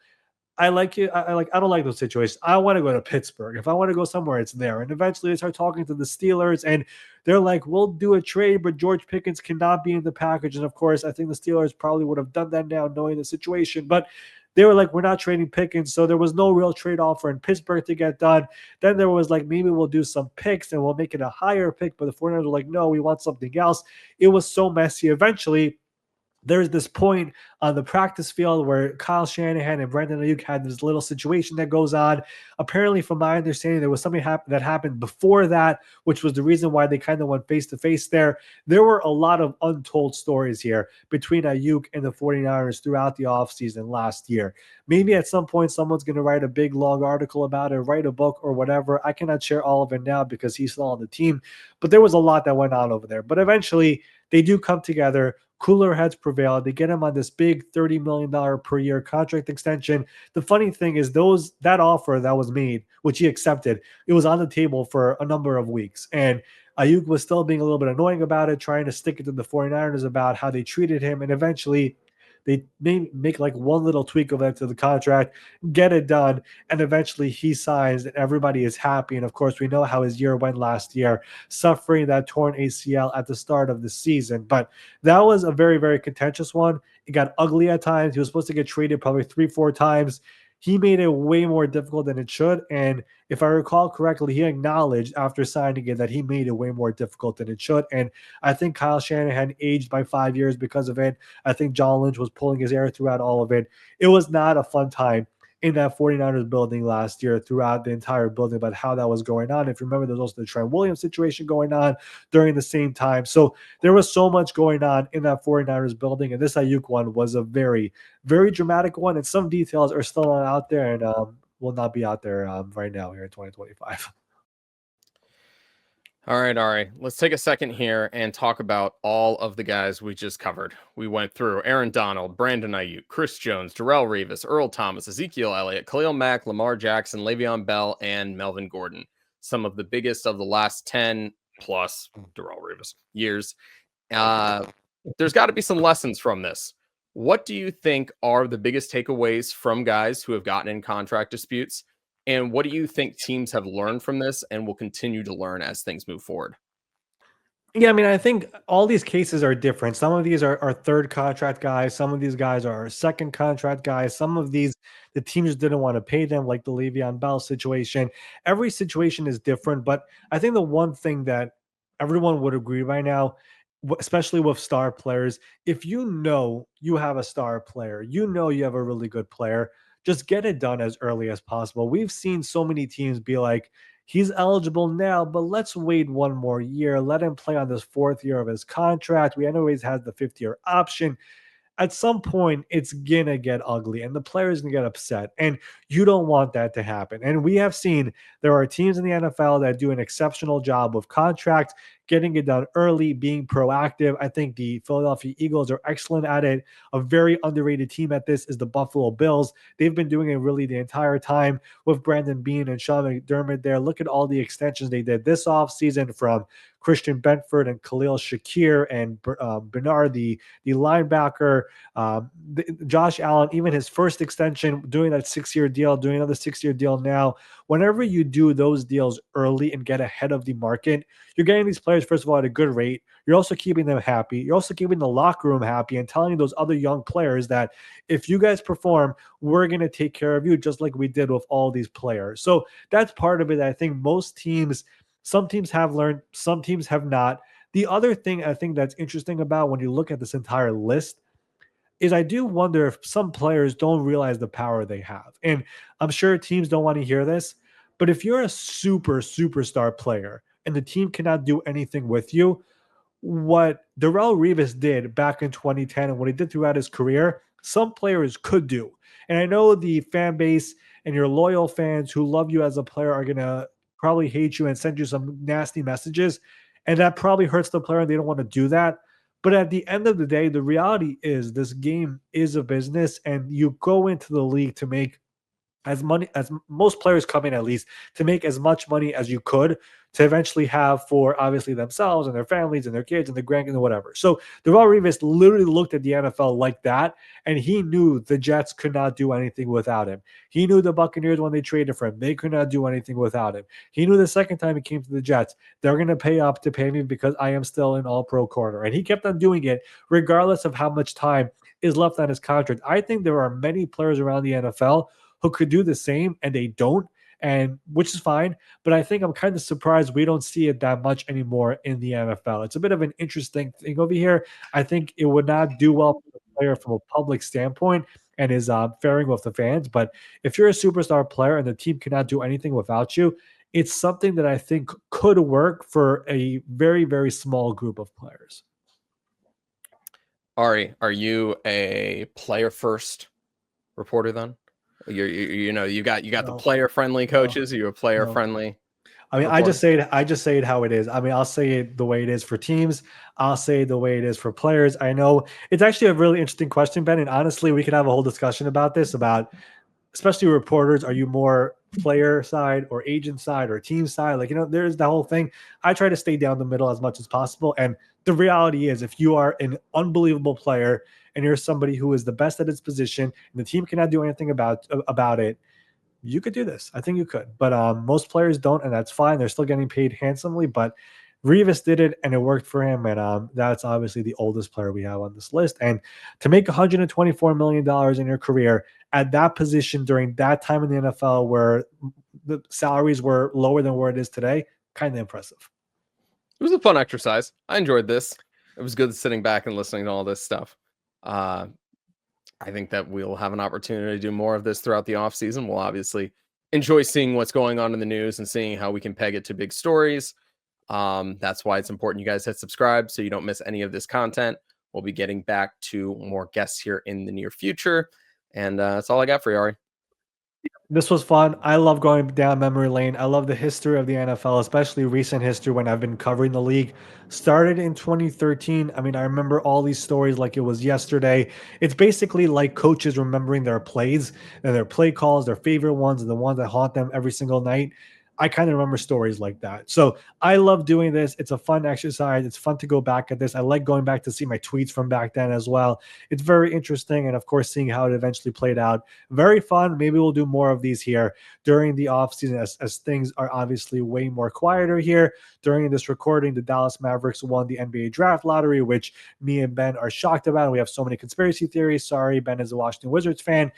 I like it. I don't like those situations. I want to go to Pittsburgh. If I want to go somewhere, it's there. And eventually they start talking to the Steelers, and they're like, we'll do a trade, but George Pickens cannot be in the package. And of course, I think the Steelers probably would have done that now knowing the situation. But they were like, we're not trading Pickens. So there was no real trade offer in Pittsburgh to get done. Then there was like, maybe we'll do some picks and we'll make it a higher pick. But the 49ers were like, no, we want something else. It was so messy. Eventually, there's this point on the practice field where Kyle Shanahan and Brandon Aiyuk had this little situation that goes on. Apparently, from my understanding, there was something that happened before that, which was the reason why they kind of went face to face there. There were a lot of untold stories here between Aiyuk and the 49ers throughout the offseason last year. Maybe at some point, someone's going to write a big, long article about it, write a book or whatever. I cannot share all of it now because he's still on the team, but there was a lot that went on over there. But eventually, they do come together. Cooler heads prevail. They get him on this big $30 million per year contract extension. The funny thing is that offer that was made, which he accepted, it was on the table for a number of weeks. And Aiyuk was still being a little bit annoying about it, trying to stick it to the 49ers about how they treated him. And eventually they may make like one little tweak of it to the contract, get it done, and eventually he signs and everybody is happy. And of course, we know how his year went last year, suffering that torn ACL at the start of the season. But that was a very, very contentious one. It got ugly at times. He was supposed to get traded probably 3-4 times. He made it way more difficult than it should. And if I recall correctly, he acknowledged after signing it that he made it way more difficult than it should. And I think Kyle Shanahan aged by 5 years because of it. I think John Lynch was pulling his hair throughout all of it. It was not a fun time in that 49ers building last year throughout the entire building about how that was going on. If you remember, there's also the Trent Williams situation going on during the same time. So there was so much going on in that 49ers building. And this Aiyuk one was a very, very dramatic one. And some details are still not out there and will not be out there right now here in 2025. All right, Ari, let's take a second here and talk about all of the guys we just covered. We went through Aaron Donald, Brandon Aiyuk, Chris Jones, Darrelle Revis, Earl Thomas, Ezekiel Elliott, Khalil Mack, Lamar Jackson, Le'Veon Bell, and Melvin Gordon. Some of the biggest of the last 10 plus Darrelle Revis years. There's got to be some lessons from this. What do you think are the biggest takeaways from guys who have gotten in contract disputes? And what do you think teams have learned from this and will continue to learn as things move forward? Yeah, I mean, I think all these cases are different. Some of these are third contract guys. Some of these guys are second contract guys. Some of these, the teams didn't want to pay them, like the Le'Veon Bell situation. Every situation is different. But I think the one thing that everyone would agree by now, especially with star players, if you know you have a star player, you know you have a really good player, just get it done as early as possible. We've seen so many teams be like, he's eligible now, but let's wait one more year. Let him play on this fourth year of his contract. We anyways has the fifth year option. At some point, it's gonna get ugly and the players gonna get upset. And you don't want that to happen. And we have seen there are teams in the NFL that do an exceptional job with contracts, getting it done early, being proactive. I think the Philadelphia Eagles are excellent at it. A very underrated team at this is the Buffalo Bills. They've been doing it really the entire time with Brandon Beane and Sean McDermott there. Look at all the extensions they did this offseason from Christian Benford and Khalil Shakir and Bernard, the linebacker, Josh Allen, even his first extension, doing that 6-year deal, doing another 6-year deal now. Whenever you do those deals early and get ahead of the market, you're getting these players, first of all, at a good rate. You're also keeping them happy. You're also keeping the locker room happy and telling those other young players that if you guys perform, we're going to take care of you just like we did with all these players. So that's part of it. I think most teams, some teams have learned, some teams have not. The other thing I think that's interesting about when you look at this entire list is I do wonder if some players don't realize the power they have. And I'm sure teams don't want to hear this, but if you're a superstar player and the team cannot do anything with you, what Darrelle Revis did back in 2010 and what he did throughout his career, some players could do. And I know the fan base and your loyal fans who love you as a player are going to probably hate you and send you some nasty messages. And that probably hurts the player and they don't want to do that. But at the end of the day, the reality is this game is a business and you go into the league to make as money as most players come in, at least to make as much money as you could to eventually have for obviously themselves and their families and their kids and their grandkids and whatever. So Darrelle Revis literally looked at the NFL like that, and he knew the Jets could not do anything without him. He knew the Buccaneers when they traded for him, they could not do anything without him. He knew the second time he came to the Jets, they're going to pay up to pay me because I am still an all-pro corner. And he kept on doing it regardless of how much time is left on his contract. I think there are many players around the NFL who could do the same and they don't. and which is fine. But I think I'm kind of surprised we don't see it that much anymore in the NFL. It's a bit of an interesting thing over here. I think it would not do well for the player from a public standpoint and is faring with the fans. But if you're a superstar player and the team cannot do anything without you, it's something that I think could work for a very, very small group of players. Ari, are you a player first reporter then? You got the player friendly coaches. Are you a player friendly? I mean, I just say it how it is. I mean, I'll say it the way it is for teams. I'll say it the way it is for players. I know it's actually a really interesting question, Ben. And honestly, we could have a whole discussion about this, about especially reporters. Are you more player side or agent side or team side? Like, there's the whole thing. I try to stay down the middle as much as possible. And the reality is, if you are an unbelievable player and you're somebody who is the best at its position and the team cannot do anything about it, you could do this. I think you could, but most players don't, and that's fine. They're still getting paid handsomely, but Revis did it, and it worked for him, and that's obviously the oldest player we have on this list. And to make $124 million in your career at that position during that time in the NFL where the salaries were lower than where it is today, kind of impressive. It was a fun exercise. I enjoyed this. It was good sitting back and listening to all this stuff. I think that we'll have an opportunity to do more of this throughout the offseason. We'll obviously enjoy seeing what's going on in the news and seeing how we can peg it to big stories. That's why it's important you guys hit subscribe so you don't miss any of this content. We'll be getting back to more guests here in the near future. And that's all I got for you, Ari. This was fun. I love going down memory lane. I love the history of the NFL, especially recent history when I've been covering the league. Started in 2013. I mean, I remember all these stories like it was yesterday. It's basically like coaches remembering their plays and their play calls, their favorite ones, and the ones that haunt them every single night. I kind of remember stories like that. So I love doing this. It's a fun exercise. It's fun to go back at this. I like going back to see my tweets from back then as well. It's very interesting. And of course, seeing how it eventually played out. Very fun. Maybe we'll do more of these here during the offseason as things are obviously way more quieter here. During this recording, the Dallas Mavericks won the NBA draft lottery, which me and Ben are shocked about. We have so many conspiracy theories. Sorry, Ben is a Washington Wizards fan.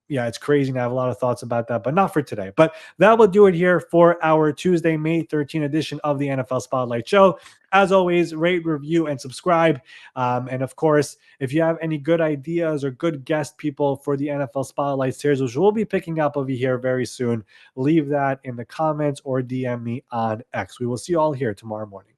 Yeah, it's crazy, and I have a lot of thoughts about that, but not for today. But that will do it here for our Tuesday, May 13 edition of the NFL Spotlight Show. As always, rate, review, and subscribe. And of course, if you have any good ideas or good guest people for the NFL Spotlight series, which we'll be picking up over here very soon, leave that in the comments or DM me on X. We will see you all here tomorrow morning.